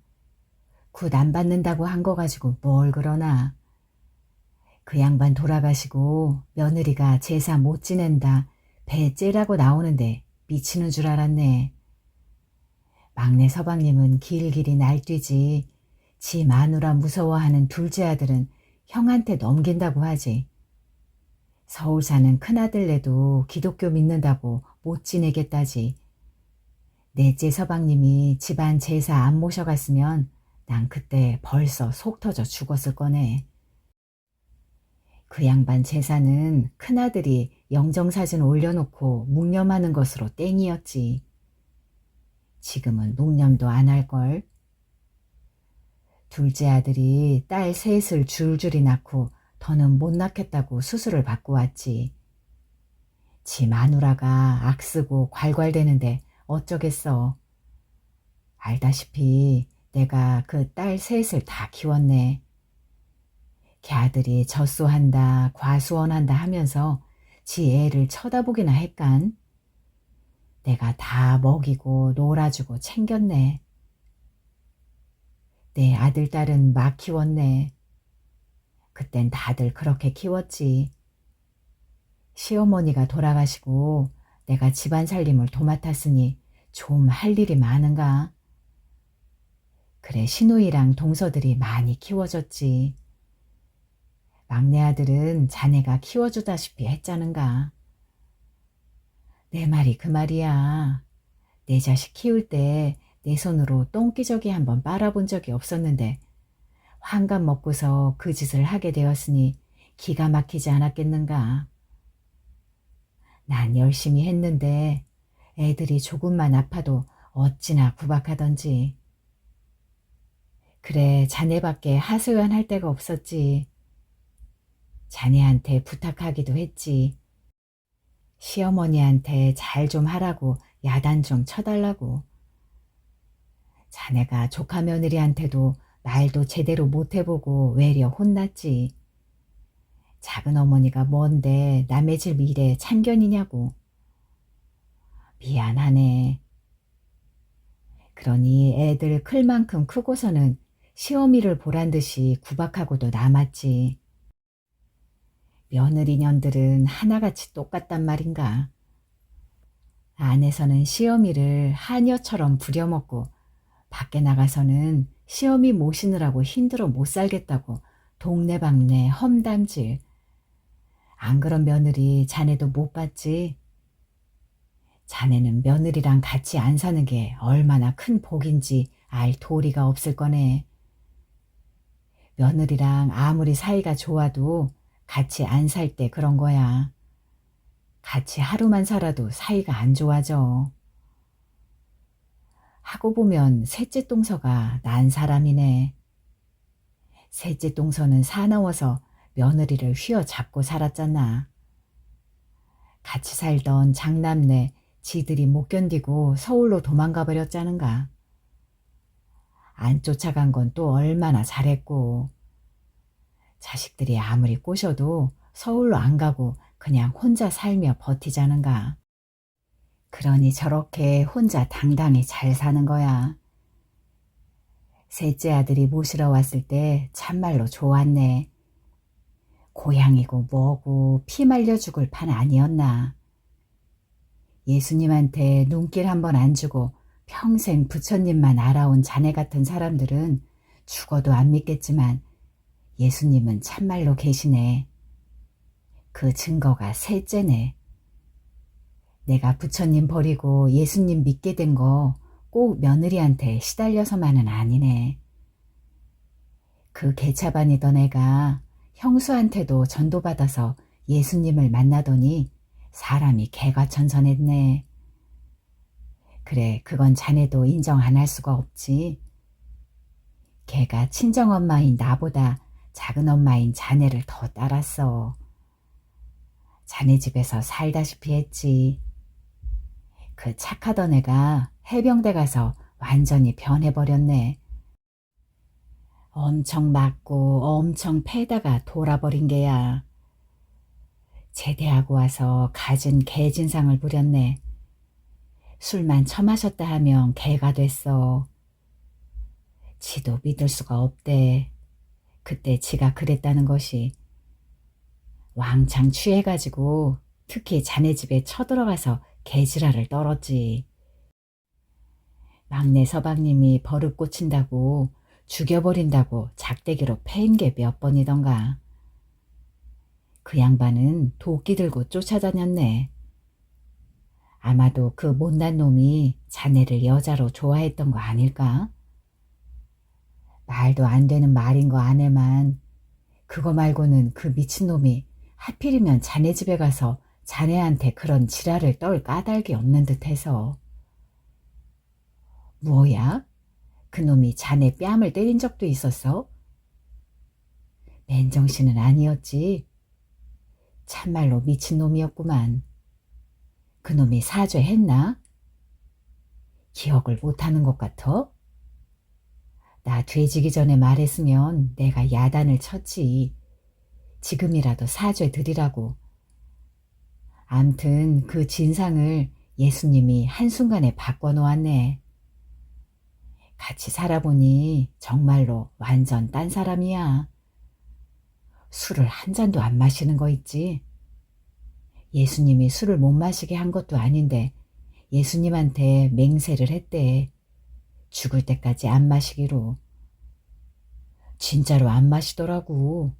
굿 안 받는다고 한 거 가지고 뭘 그러나. 그 양반 돌아가시고 며느리가 제사 못 지낸다, 배째라고 나오는데 미치는 줄 알았네. 막내 서방님은 길길이 날뛰지. 지 마누라 무서워하는 둘째 아들은 형한테 넘긴다고 하지. 서울 사는 큰아들네도 기독교 믿는다고 못 지내겠다지. 넷째 서방님이 집안 제사 안 모셔갔으면 난 그때 벌써 속 터져 죽었을 거네. 그 양반 제사는 큰아들이 영정사진 올려놓고 묵념하는 것으로 땡이었지. 지금은 묵념도 안 할걸. 둘째 아들이 딸 셋을 줄줄이 낳고 더는 못 낳겠다고 수술을 받고 왔지. 지 마누라가 악쓰고 괄괄대는데 어쩌겠어. 알다시피 내가 그 딸 셋을 다 키웠네. 걔 아들이 젖소한다, 과수원한다 하면서 지 애를 쳐다보기나 했간. 내가 다 먹이고 놀아주고 챙겼네. 내 아들, 딸은 막 키웠네. 그땐 다들 그렇게 키웠지. 시어머니가 돌아가시고 내가 집안 살림을 도맡았으니 좀 할 일이 많은가. 그래, 시누이랑 동서들이 많이 키워줬지. 막내 아들은 자네가 키워주다시피 했자는가. 내 말이 그 말이야. 내 자식 키울 때 내 손으로 똥기저귀 한번 빨아본 적이 없었는데 환갑 먹고서 그 짓을 하게 되었으니 기가 막히지 않았겠는가. 난 열심히 했는데 애들이 조금만 아파도 어찌나 구박하던지. 그래, 자네밖에 하소연할 데가 없었지. 자네한테 부탁하기도 했지. 시어머니한테 잘 좀 하라고 야단 좀 쳐달라고. 자네가 조카 며느리한테도 말도 제대로 못 해보고 외려 혼났지. 작은 어머니가 뭔데 남의 집 일에 참견이냐고. 미안하네. 그러니 애들 클 만큼 크고서는 시어미를 보란 듯이 구박하고도 남았지. 며느리년들은 하나같이 똑같단 말인가. 안에서는 시어미를 하녀처럼 부려먹고 밖에 나가서는 시어미 모시느라고 힘들어 못 살겠다고 동네방네 험담질. 안 그런 며느리 자네도 못 봤지? 자네는 며느리랑 같이 안 사는 게 얼마나 큰 복인지 알 도리가 없을 거네. 며느리랑 아무리 사이가 좋아도 같이 안 살 때 그런 거야. 같이 하루만 살아도 사이가 안 좋아져. 하고 보면 셋째 동서가 난 사람이네. 셋째 동서는 사나워서 며느리를 휘어잡고 살았잖아. 같이 살던 장남네 지들이 못 견디고 서울로 도망가 버렸자는가. 안 쫓아간 건 또 얼마나 잘했고. 자식들이 아무리 꼬셔도 서울로 안 가고 그냥 혼자 살며 버티자는가. 그러니 저렇게 혼자 당당히 잘 사는 거야. 셋째 아들이 모시러 왔을 때 참말로 좋았네. 고향이고 뭐고 피 말려 죽을 판 아니었나. 예수님한테 눈길 한번 안 주고 평생 부처님만 알아온 자네 같은 사람들은 죽어도 안 믿겠지만 예수님은 참말로 계시네. 그 증거가 셋째네. 내가 부처님 버리고 예수님 믿게 된 거 꼭 며느리한테 시달려서만은 아니네. 그 개차반이던 애가 형수한테도 전도받아서 예수님을 만나더니 사람이 개가천선했네. 그래, 그건 자네도 인정 안 할 수가 없지. 걔가 친정엄마인 나보다 작은 엄마인 자네를 더 따랐어. 자네 집에서 살다시피 했지. 그 착하던 애가 해병대 가서 완전히 변해버렸네. 엄청 맞고 엄청 패다가 돌아버린 게야. 제대하고 와서 갖은 개진상을 부렸네. 술만 처마셨다 하면 개가 됐어. 지도 믿을 수가 없대. 그때 지가 그랬다는 것이. 왕창 취해가지고 특히 자네 집에 쳐들어가서 개지랄을 떨었지. 막내 서방님이 버릇 고친다고 죽여버린다고 작대기로 패인 게 몇 번이던가. 그 양반은 도끼 들고 쫓아다녔네. 아마도 그 못난 놈이 자네를 여자로 좋아했던 거 아닐까? 말도 안 되는 말인 거 아네만 그거 말고는 그 미친놈이 하필이면 자네 집에 가서 자네한테 그런 지랄을 떨 까닭이 없는 듯해서. 뭐야? 그놈이 자네 뺨을 때린 적도 있었어? 맨정신은 아니었지. 참말로 미친놈이었구만. 그놈이 사죄했나? 기억을 못하는 것 같아? 나 돼지기 전에 말했으면 내가 야단을 쳤지. 지금이라도 사죄 드리라고. 암튼 그 진상을 예수님이 한순간에 바꿔놓았네. 같이 살아보니 정말로 완전 딴 사람이야. 술을 한 잔도 안 마시는 거 있지. 예수님이 술을 못 마시게 한 것도 아닌데 예수님한테 맹세를 했대. 죽을 때까지 안 마시기로. 진짜로 안 마시더라고.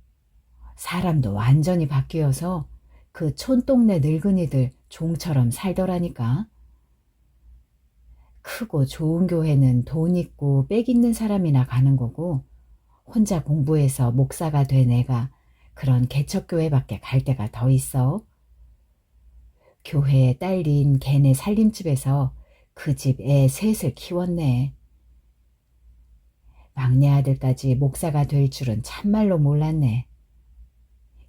사람도 완전히 바뀌어서 그 촌동네 늙은이들 종처럼 살더라니까. 크고 좋은 교회는 돈 있고 빽 있는 사람이나 가는 거고 혼자 공부해서 목사가 된 애가 그런 개척교회밖에 갈 데가 더 있어. 교회에 딸린 걔네 살림집에서 그 집 애 셋을 키웠네. 막내 아들까지 목사가 될 줄은 참말로 몰랐네.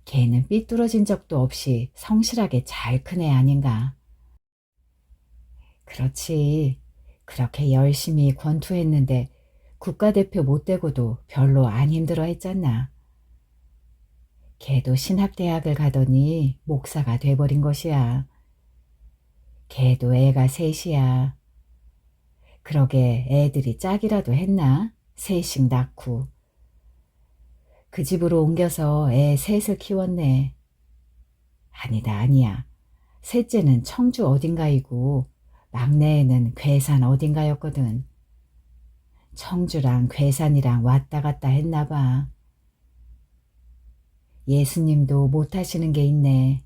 걔는 삐뚤어진 적도 없이 성실하게 잘 큰 애 아닌가. 그렇지. 그렇게 열심히 권투했는데 국가대표 못 되고도 별로 안 힘들어 했잖아. 걔도 신학대학을 가더니 목사가 돼버린 것이야. 걔도 애가 셋이야. 그러게 애들이 짝이라도 했나? 셋씩 낳고. 그 집으로 옮겨서 애 셋을 키웠네. 아니다, 아니야. 셋째는 청주 어딘가이고 막내애는 괴산 어딘가였거든. 청주랑 괴산이랑 왔다 갔다 했나 봐. 예수님도 못하시는 게 있네.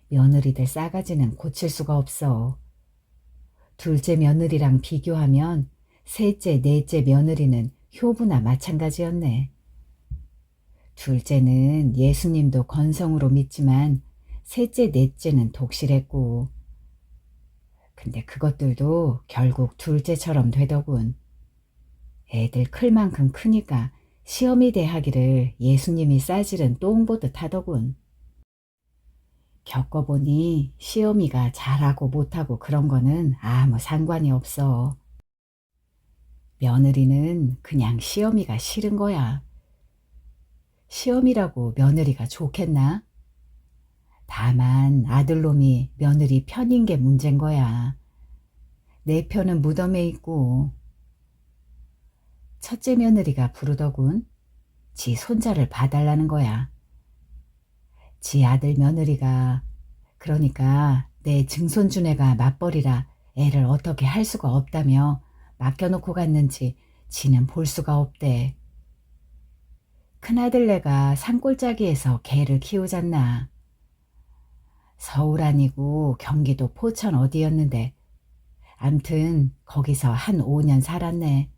며느리들 싸가지는 고칠 수가 없어. 둘째 며느리랑 비교하면 셋째, 넷째 며느리는 효부나 마찬가지였네. 둘째는 예수님도 건성으로 믿지만 셋째, 넷째는 독실했고. 근데 그것들도 결국 둘째처럼 되더군. 애들 클 만큼 크니까 시험이 돼하기를 예수님이 싸질은 똥 보듯 하더군. 겪어보니 시험이가 잘하고 못하고 그런 거는 아무 상관이 없어. 며느리는 그냥 시험이가 싫은 거야. 시험이라고 며느리가 좋겠나? 다만 아들놈이 며느리 편인 게 문제인 거야. 내 편은 무덤에 있고. 첫째 며느리가 부르더군. 지 손자를 봐달라는 거야. 지 아들 며느리가 그러니까 내 증손주네가 맞벌이라 애를 어떻게 할 수가 없다며 맡겨놓고 갔는지 지는 볼 수가 없대. 큰아들네가 산골짜기에서 개를 키우잖나. 서울 아니고 경기도 포천 어디였는데 암튼 거기서 한 5년 살았네.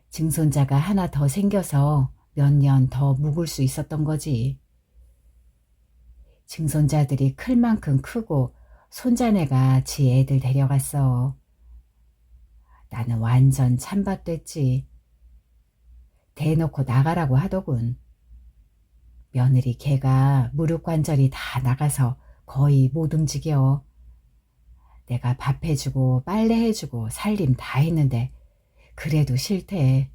증손자가 하나 더 생겨서 몇 년 더 묵을 수 있었던 거지. 증손자들이 클 만큼 크고 손자네가 지 애들 데려갔어. 나는 완전 찬밥됐지. 대놓고 나가라고 하더군. 며느리 걔가 무릎 관절이 다 나가서 거의 못 움직여. 내가 밥 해주고 빨래 해주고 살림 다 했는데 그래도 싫대.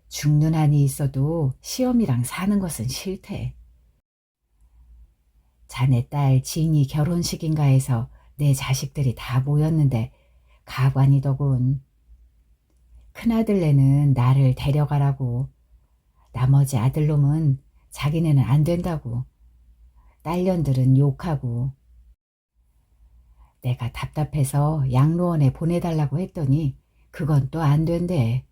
죽는 한이 있어도 시험이랑 사는 것은 싫대. 자네 딸 지인이 결혼식인가 해서 내 자식들이 다 모였는데 가관이더군. 큰아들네는 나를 데려가라고. 나머지 아들놈은 자기네는 안 된다고. 딸년들은 욕하고. 내가 답답해서 양로원에 보내달라고 했더니 그건 또 안 된대.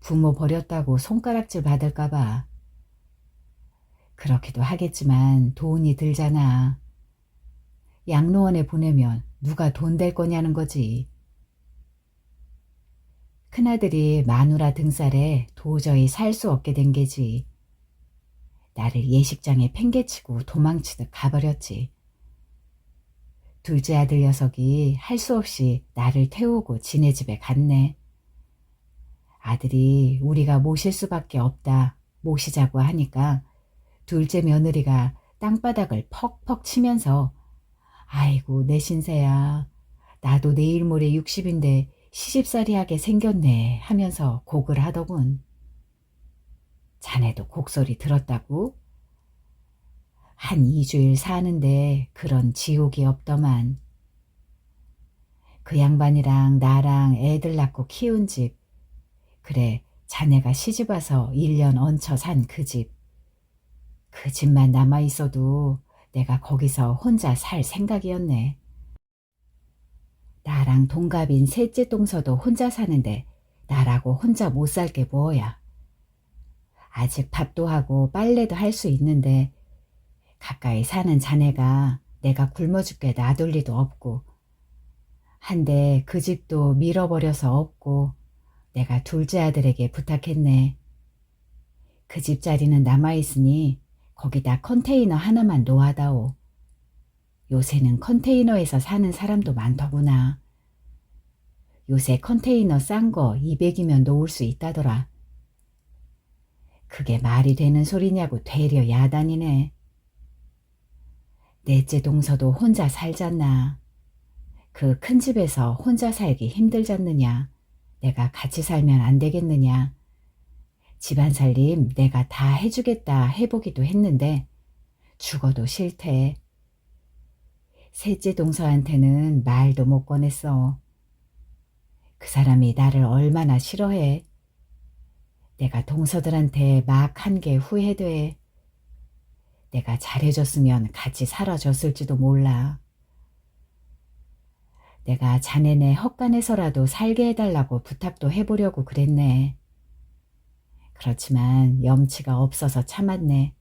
부모 버렸다고 손가락질 받을까 봐. 그렇기도 하겠지만 돈이 들잖아. 양로원에 보내면 누가 돈 될 거냐는 거지. 큰아들이 마누라 등살에 도저히 살 수 없게 된 게지. 나를 예식장에 팽개치고 도망치듯 가버렸지. 둘째 아들 녀석이 할 수 없이 나를 태우고 지네 집에 갔네. 아들이 우리가 모실 수밖에 없다 모시자고 하니까 둘째 며느리가 땅바닥을 퍽퍽 치면서 아이고 내 신세야. 나도 내일 모레 60인데 시집살이하게 생겼네 하면서 곡을 하더군. 자네도 곡소리 들었다고? 한 2주일 사는데 그런 지옥이 없더만. 그 양반이랑 나랑 애들 낳고 키운 집, 그래 자네가 시집와서 1년 얹혀 산 그 집. 그 집만 남아있어도 내가 거기서 혼자 살 생각이었네. 나랑 동갑인 셋째 동서도 혼자 사는데 나라고 혼자 못 살 게 뭐야. 아직 밥도 하고 빨래도 할 수 있는데 가까이 사는 자네가 내가 굶어 죽게 놔둘 리도 없고 한데 그 집도 밀어버려서 없고 내가 둘째 아들에게 부탁했네. 그 집 자리는 남아있으니 거기다 컨테이너 하나만 놓아다오. 요새는 컨테이너에서 사는 사람도 많더구나. 요새 컨테이너 싼 거 200이면 놓을 수 있다더라. 그게 말이 되는 소리냐고 되려 야단이네. 넷째 동서도 혼자 살잖나. 그 큰 집에서 혼자 살기 힘들잖느냐. 내가 같이 살면 안 되겠느냐. 집안 살림 내가 다 해주겠다 해보기도 했는데 죽어도 싫대. 셋째 동서한테는 말도 못 꺼냈어. 그 사람이 나를 얼마나 싫어해. 내가 동서들한테 막 한 게 후회돼. 내가 잘해줬으면 같이 살아줬을지도 몰라. 내가 자네네 헛간에서라도 살게 해달라고 부탁도 해보려고 그랬네. 그렇지만 염치가 없어서 참았네.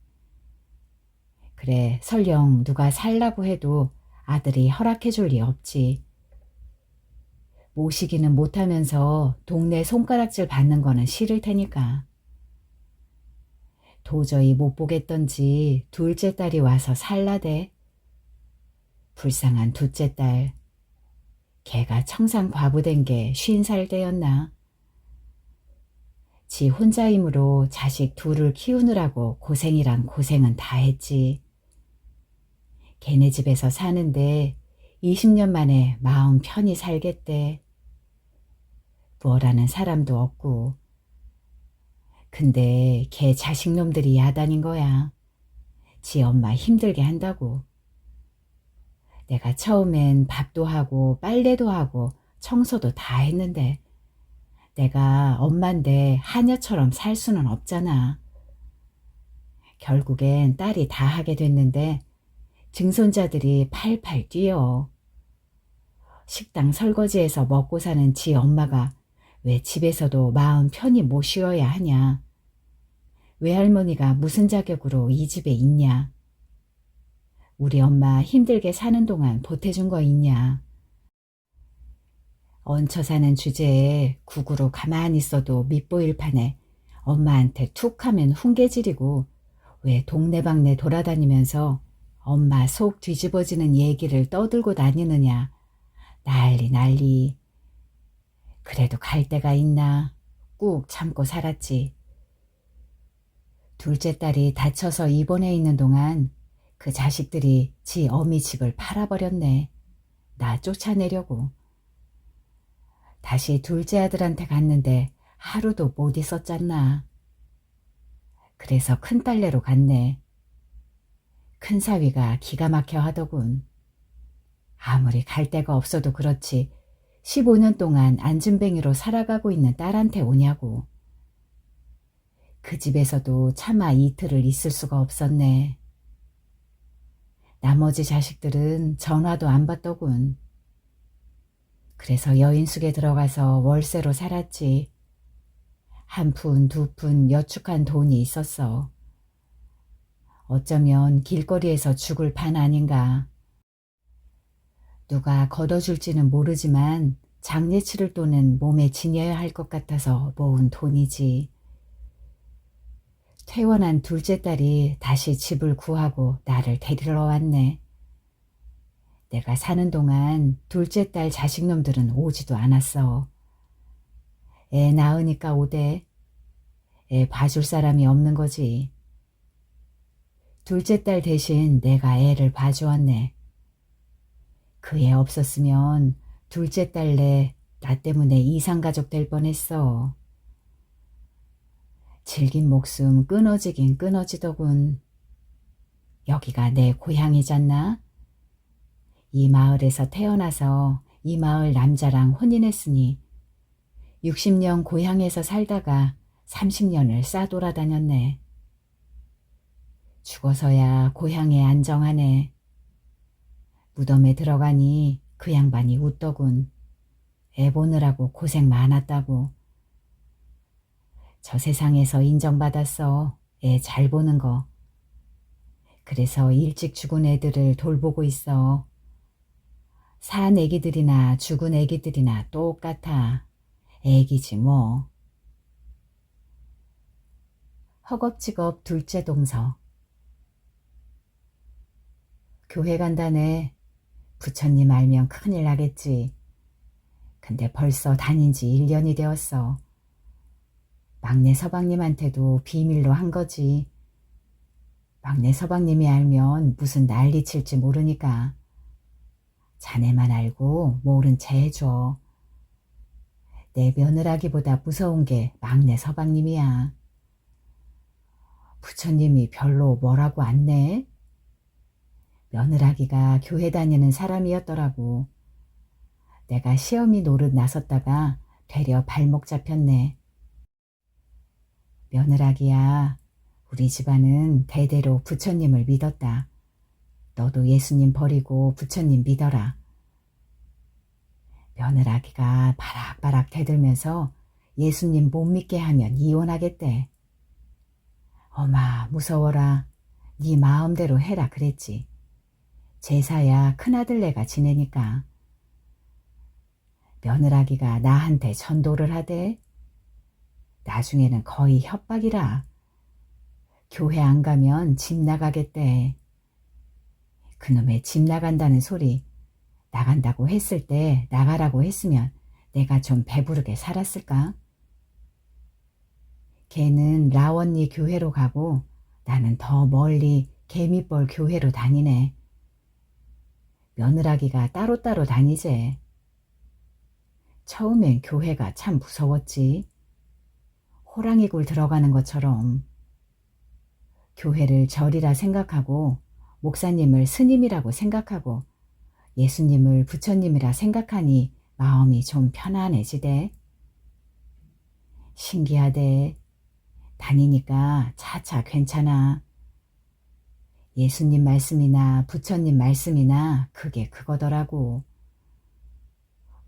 그래, 설령 누가 살라고 해도 아들이 허락해줄 리 없지. 모시기는 못하면서 동네 손가락질 받는 거는 싫을 테니까. 도저히 못 보겠던지 둘째 딸이 와서 살라대. 불쌍한 둘째 딸. 걔가 청산 과부된 게 50살 때였나. 지 혼자 힘으로 자식 둘을 키우느라고 고생이란 고생은 다 했지. 걔네 집에서 사는데 20년 만에 마음 편히 살겠대. 뭐라는 사람도 없고. 근데 걔 자식놈들이 야단인 거야. 지 엄마 힘들게 한다고. 내가 처음엔 밥도 하고 빨래도 하고 청소도 다 했는데 내가 엄마인데 하녀처럼 살 수는 없잖아. 결국엔 딸이 다 하게 됐는데 증손자들이 팔팔 뛰어. 식당 설거지해서 먹고 사는 지 엄마가 왜 집에서도 마음 편히 못 쉬어야 하냐. 외할머니가 무슨 자격으로 이 집에 있냐. 우리 엄마 힘들게 사는 동안 보태준 거 있냐. 얹혀 사는 주제에 국으로 가만히 있어도 밉보일 판에 엄마한테 툭 하면 훈계질이고 왜 동네방네 돌아다니면서 엄마 속 뒤집어지는 얘기를 떠들고 다니느냐. 난리 난리. 그래도 갈 데가 있나. 꾹 참고 살았지. 둘째 딸이 다쳐서 입원해 있는 동안 그 자식들이 지 어미 집을 팔아버렸네. 나 쫓아내려고. 다시 둘째 아들한테 갔는데 하루도 못 있었잖나. 그래서 큰딸네로 갔네. 큰 사위가 기가 막혀 하더군. 아무리 갈 데가 없어도 그렇지 15년 동안 안진뱅이로 살아가고 있는 딸한테 오냐고. 그 집에서도 차마 이틀을 있을 수가 없었네. 나머지 자식들은 전화도 안 받더군. 그래서 여인숙에 들어가서 월세로 살았지. 한 푼, 두 푼 여축한 돈이 있었어. 어쩌면 길거리에서 죽을 판 아닌가. 누가 걷어줄지는 모르지만 장례 치를 돈은 몸에 지녀야 할 것 같아서 모은 돈이지. 퇴원한 둘째 딸이 다시 집을 구하고 나를 데리러 왔네. 내가 사는 동안 둘째 딸 자식놈들은 오지도 않았어. 애 낳으니까 오대. 애 봐줄 사람이 없는 거지. 둘째 딸 대신 내가 애를 봐주었네. 그 애 없었으면 둘째 딸네 나 때문에 이상가족 될 뻔했어. 질긴 목숨 끊어지긴 끊어지더군. 여기가 내 고향이잖나. 이 마을에서 태어나서 이 마을 남자랑 혼인했으니 60년 고향에서 살다가 30년을 싸돌아다녔네. 죽어서야 고향에 안정하네. 무덤에 들어가니 그 양반이 웃더군. 애 보느라고 고생 많았다고. 저 세상에서 인정받았어. 애 잘 보는 거. 그래서 일찍 죽은 애들을 돌보고 있어. 산 애기들이나 죽은 애기들이나 똑같아. 애기지 뭐. 허겁지겁 둘째 동서. 교회 간다네. 부처님 알면 큰일 나겠지. 근데 벌써 다닌 지 1년이 되었어. 막내 서방님한테도 비밀로 한 거지. 막내 서방님이 알면 무슨 난리 칠지 모르니까. 자네만 알고 모른 채 해줘. 내 며느라기보다 무서운 게 막내 서방님이야. 부처님이 별로 뭐라고 안 내? 며느라기가 교회 다니는 사람이었더라고. 내가 시어미 노릇 나섰다가 되려 발목 잡혔네. 며느라기야, 우리 집안은 대대로 부처님을 믿었다. 너도 예수님 버리고 부처님 믿어라. 며느라기가 바락바락 대들면서 예수님 못 믿게 하면 이혼하겠대. 어마 무서워라. 네 마음대로 해라 그랬지. 제사야 큰아들네가 지내니까. 며느라기가 나한테 전도를 하대. 나중에는 거의 협박이라. 교회 안 가면 집 나가겠대. 그놈의 집 나간다는 소리, 나간다고 했을 때 나가라고 했으면 내가 좀 배부르게 살았을까? 걔는 라원리 교회로 가고 나는 더 멀리 개미벌 교회로 다니네. 며느라기가 따로따로 다니재. 처음엔 교회가 참 무서웠지. 호랑이 굴 들어가는 것처럼. 교회를 절이라 생각하고 목사님을 스님이라고 생각하고 예수님을 부처님이라 생각하니 마음이 좀 편안해지대. 신기하대. 다니니까 차차 괜찮아. 예수님 말씀이나 부처님 말씀이나 그게 그거더라고.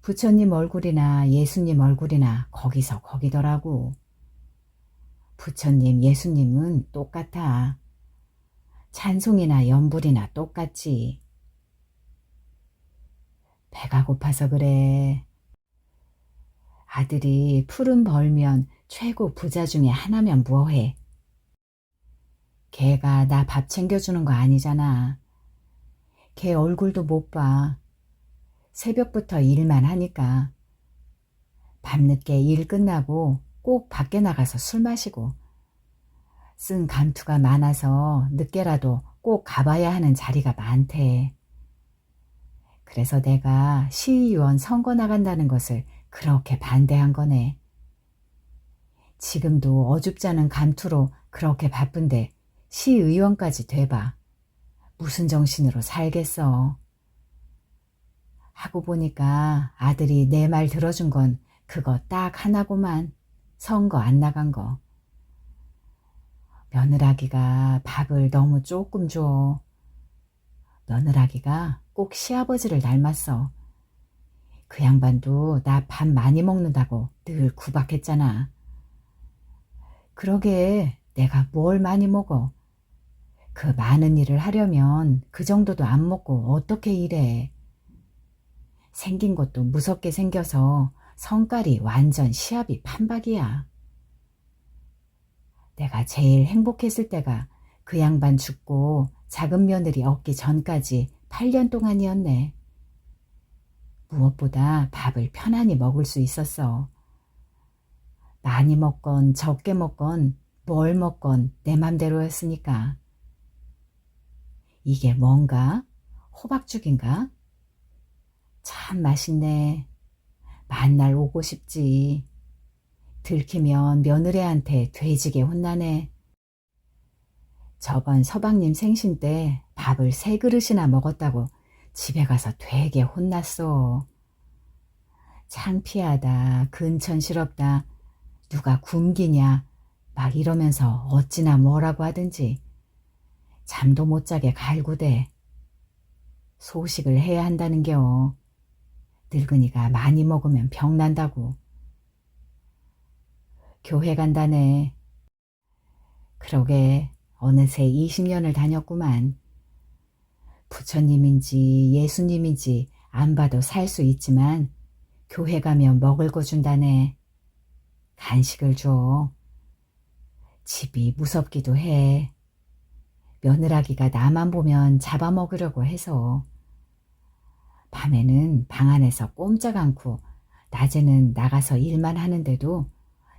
부처님 얼굴이나 예수님 얼굴이나 거기서 거기더라고. 부처님 예수님은 똑같아. 찬송이나 연불이나 똑같지. 배가 고파서 그래. 아들이 푸른 벌면 최고 부자 중에 하나면 뭐해. 걔가 나 밥 챙겨주는 거 아니잖아. 걔 얼굴도 못 봐. 새벽부터 일만 하니까. 밤늦게 일 끝나고 꼭 밖에 나가서 술 마시고. 쓴 감투가 많아서 늦게라도 꼭 가봐야 하는 자리가 많대. 그래서 내가 시의원 선거 나간다는 것을 그렇게 반대한 거네. 지금도 어줍잖은 감투로 그렇게 바쁜데 시의원까지 돼봐. 무슨 정신으로 살겠어. 하고 보니까 아들이 내 말 들어준 건 그거 딱 하나고만. 선거 안 나간 거. 며느라기가 밥을 너무 조금 줘. 며느라기가 꼭 시아버지를 닮았어. 그 양반도 나 밥 많이 먹는다고 늘 구박했잖아. 그러게 내가 뭘 많이 먹어. 그 많은 일을 하려면 그 정도도 안 먹고 어떻게 일해. 생긴 것도 무섭게 생겨서 성깔이 완전 시합이 판박이야. 내가 제일 행복했을 때가 그 양반 죽고 작은 며느리 얻기 전까지 8년 동안이었네. 무엇보다 밥을 편안히 먹을 수 있었어. 많이 먹건 적게 먹건 뭘 먹건 내 맘대로였으니까. 이게 뭔가? 호박죽인가? 참 맛있네. 만날 오고 싶지. 들키면 며느리한테 돼지게 혼나네. 저번 서방님 생신 때 밥을 3그릇이나 먹었다고 집에 가서 되게 혼났어. 창피하다, 근천스럽다, 누가 굶기냐 막 이러면서 어찌나 뭐라고 하든지 잠도 못 자게 갈구대. 소식을 해야 한다는겨. 늙은이가 많이 먹으면 병 난다고. 교회 간다네. 그러게 어느새 20년을 다녔구만. 부처님인지 예수님인지 안 봐도 살 수 있지만 교회 가면 먹을 거 준다네. 간식을 줘. 집이 무섭기도 해. 며느라기가 나만 보면 잡아먹으려고 해서. 밤에는 방 안에서 꼼짝 않고 낮에는 나가서 일만 하는데도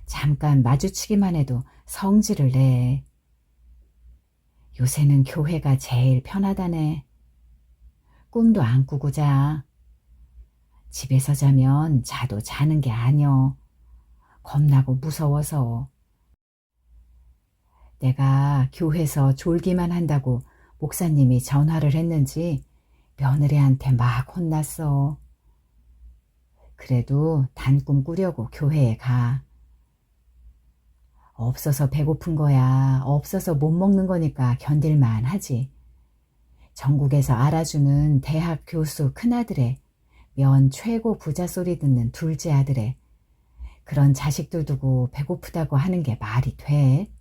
잠깐 마주치기만 해도 성질을 내. 요새는 교회가 제일 편하다네. 꿈도 안 꾸고 자. 집에서 자면 자도 자는 게 아니여. 겁나고 무서워서. 내가 교회에서 졸기만 한다고 목사님이 전화를 했는지 며느리한테 막 혼났어. 그래도 단꿈 꾸려고 교회에 가. 없어서 배고픈 거야. 없어서 못 먹는 거니까 견딜만 하지. 전국에서 알아주는 대학 교수 큰아들에 면 최고 부자 소리 듣는 둘째 아들에 그런 자식들 두고 배고프다고 하는 게 말이 돼?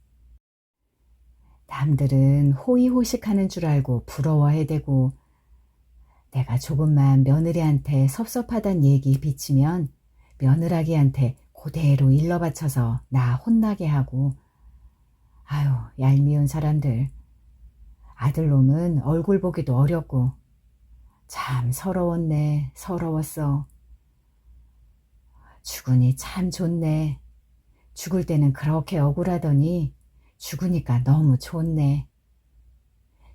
남들은 호의호식하는 줄 알고 부러워해대고 내가 조금만 며느리한테 섭섭하단 얘기 비치면 며느라기한테 그대로 일러바쳐서 나 혼나게 하고 아유 얄미운 사람들. 아들놈은 얼굴 보기도 어렵고 참 서러웠네. 서러웠어. 죽으니 참 좋네. 죽을 때는 그렇게 억울하더니 죽으니까 너무 좋네.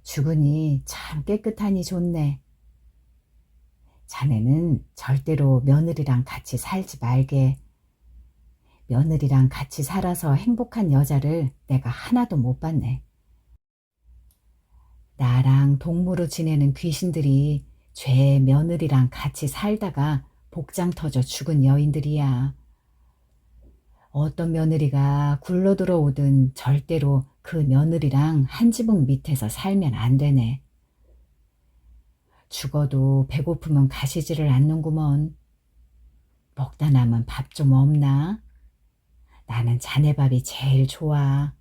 죽으니 참 깨끗하니 좋네. 자네는 절대로 며느리랑 같이 살지 말게. 며느리랑 같이 살아서 행복한 여자를 내가 하나도 못 봤네. 나랑 동무로 지내는 귀신들이 죄 며느리랑 같이 살다가 복장 터져 죽은 여인들이야. 어떤 며느리가 굴러 들어오든 절대로 그 며느리랑 한 지붕 밑에서 살면 안 되네. 죽어도 배고프면 가시지를 않는구먼. 먹다 남은 밥 좀 없나? 나는 자네 밥이 제일 좋아.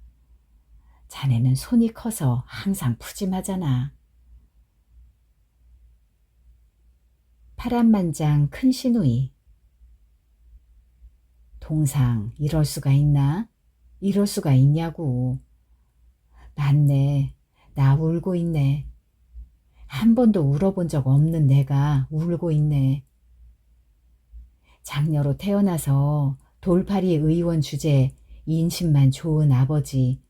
자네는 손이 커서 항상 푸짐하잖아. 파란만장 큰 시누이. 동상 이럴 수가 있나? 이럴 수가 있냐고. 맞네. 나 울고 있네. 한 번도 울어본 적 없는 내가 울고 있네. 장녀로 태어나서 돌팔이 의원 주제에 인심만 좋은 아버지,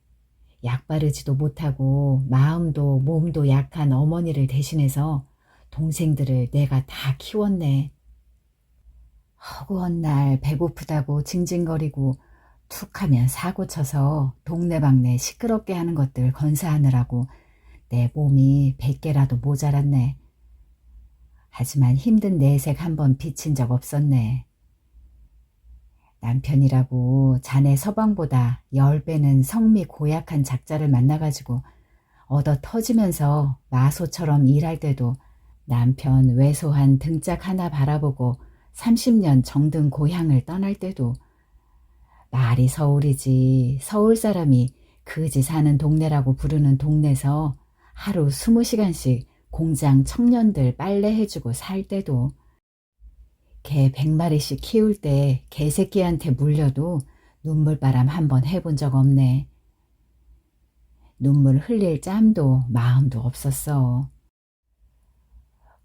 약 바르지도 못하고 마음도 몸도 약한 어머니를 대신해서 동생들을 내가 다 키웠네. 허구한 날 배고프다고 징징거리고 툭하면 사고 쳐서 동네방네 시끄럽게 하는 것들 건사하느라고 내 몸이 100개라도 모자랐네. 하지만 힘든 내색 한번 비친 적 없었네. 남편이라고 자네 서방보다 10배는 성미 고약한 작자를 만나가지고 얻어 터지면서 마소처럼 일할 때도 남편 왜소한 등짝 하나 바라보고 30년 정든 고향을 떠날 때도 말이 서울이지 서울 사람이 그지 사는 동네라고 부르는 동네에서 하루 20시간씩 공장 청년들 빨래해주고 살 때도 개 100마리씩 키울 때 개새끼한테 물려도 눈물바람 한번 해본 적 없네. 눈물 흘릴 짬도 마음도 없었어.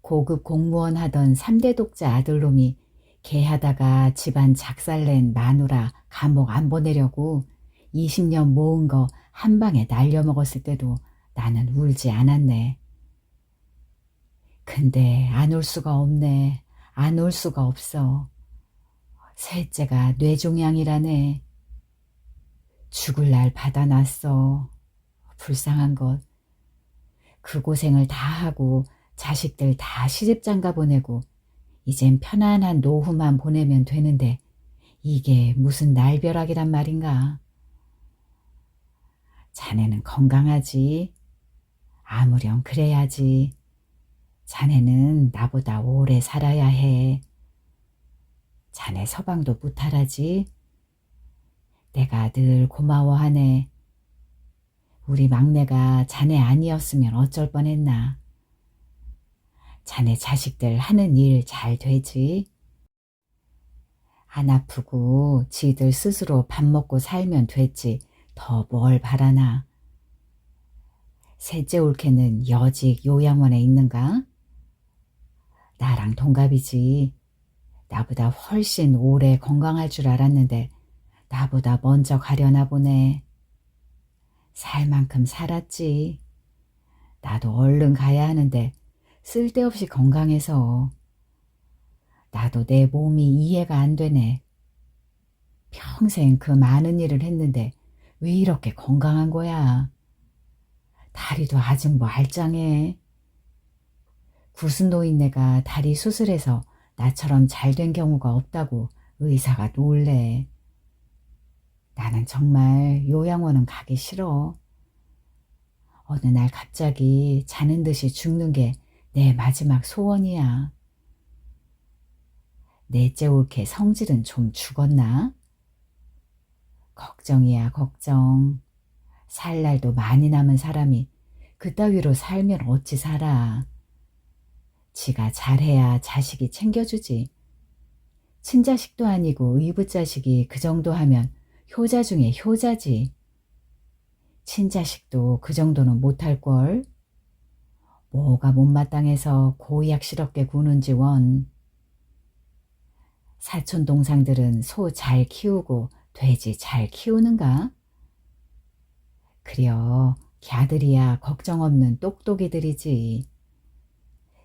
고급 공무원 하던 3대 독자 아들놈이 개하다가 집안 작살낸 마누라 감옥 안 보내려고 20년 모은 거 한 방에 날려먹었을 때도 나는 울지 않았네. 근데 안 울 수가 없네. 안 울 수가 없어. 셋째가 뇌종양이라네. 죽을 날 받아놨어. 불쌍한 것. 그 고생을 다 하고 자식들 다 시집장가 보내고 이젠 편안한 노후만 보내면 되는데 이게 무슨 날벼락이란 말인가. 자네는 건강하지. 아무렴 그래야지. 자네는 나보다 오래 살아야 해. 자네 서방도 무탈하지. 내가 늘 고마워하네. 우리 막내가 자네 아니었으면 어쩔 뻔했나. 자네 자식들 하는 일 잘 되지. 안 아프고 지들 스스로 밥 먹고 살면 됐지. 더 뭘 바라나. 셋째 올케는 여직 요양원에 있는가? 나랑 동갑이지. 나보다 훨씬 오래 건강할 줄 알았는데 나보다 먼저 가려나 보네. 살 만큼 살았지. 나도 얼른 가야 하는데 쓸데없이 건강해서. 나도 내 몸이 이해가 안 되네. 평생 그 많은 일을 했는데 왜 이렇게 건강한 거야? 다리도 아직 말짱해. 구순 노인네가 다리 수술해서 나처럼 잘 된 경우가 없다고 의사가 놀래. 나는 정말 요양원은 가기 싫어. 어느 날 갑자기 자는 듯이 죽는 게 내 마지막 소원이야. 넷째 올케 성질은 좀 죽었나? 걱정이야, 걱정. 살 날도 많이 남은 사람이 그따위로 살면 어찌 살아. 지가 잘해야 자식이 챙겨주지. 친자식도 아니고 이붓자식이 그 정도 하면 효자 중에 효자지. 친자식도 그 정도는 못할걸. 뭐가 못마땅해서 고약스럽게 구는지 원. 사촌 동상들은 소 잘 키우고 돼지 잘 키우는가? 그려, 걔들이야 걱정 없는 똑똑이들이지.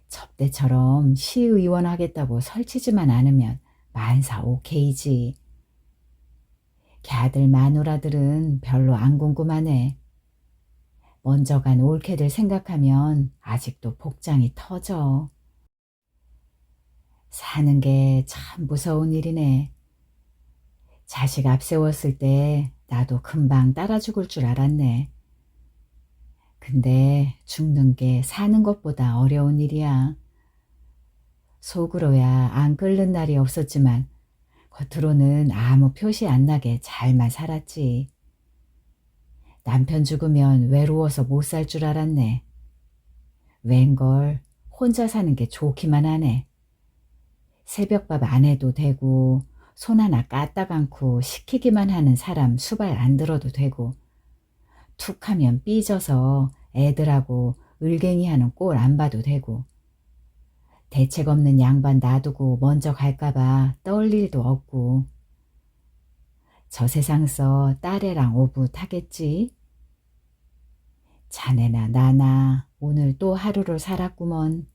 접대처럼 시의원 하겠다고 설치지만 않으면 만사 오케이지. 걔들 마누라들은 별로 안 궁금하네. 먼저 간 올케들 생각하면 아직도 복장이 터져. 사는 게 참 무서운 일이네. 자식 앞세웠을 때 나도 금방 따라 죽을 줄 알았네. 근데 죽는 게 사는 것보다 어려운 일이야. 속으로야 안 끓는 날이 없었지만 겉으로는 아무 표시 안 나게 잘만 살았지. 남편 죽으면 외로워서 못 살 줄 알았네. 웬걸 혼자 사는 게 좋기만 하네. 새벽밥 안 해도 되고 손 하나 까딱 않고 시키기만 하는 사람 수발 안 들어도 되고 툭 하면 삐져서 애들하고 을갱이 하는 꼴 안 봐도 되고 대책 없는 양반 놔두고 먼저 갈까봐 떠올 일도 없고 저 세상서 딸애랑 오붓하겠지. 자네나 나나 오늘 또 하루를 살았구먼.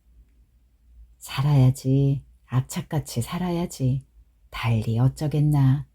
살아야지. 악착같이 살아야지. 달리 어쩌겠나.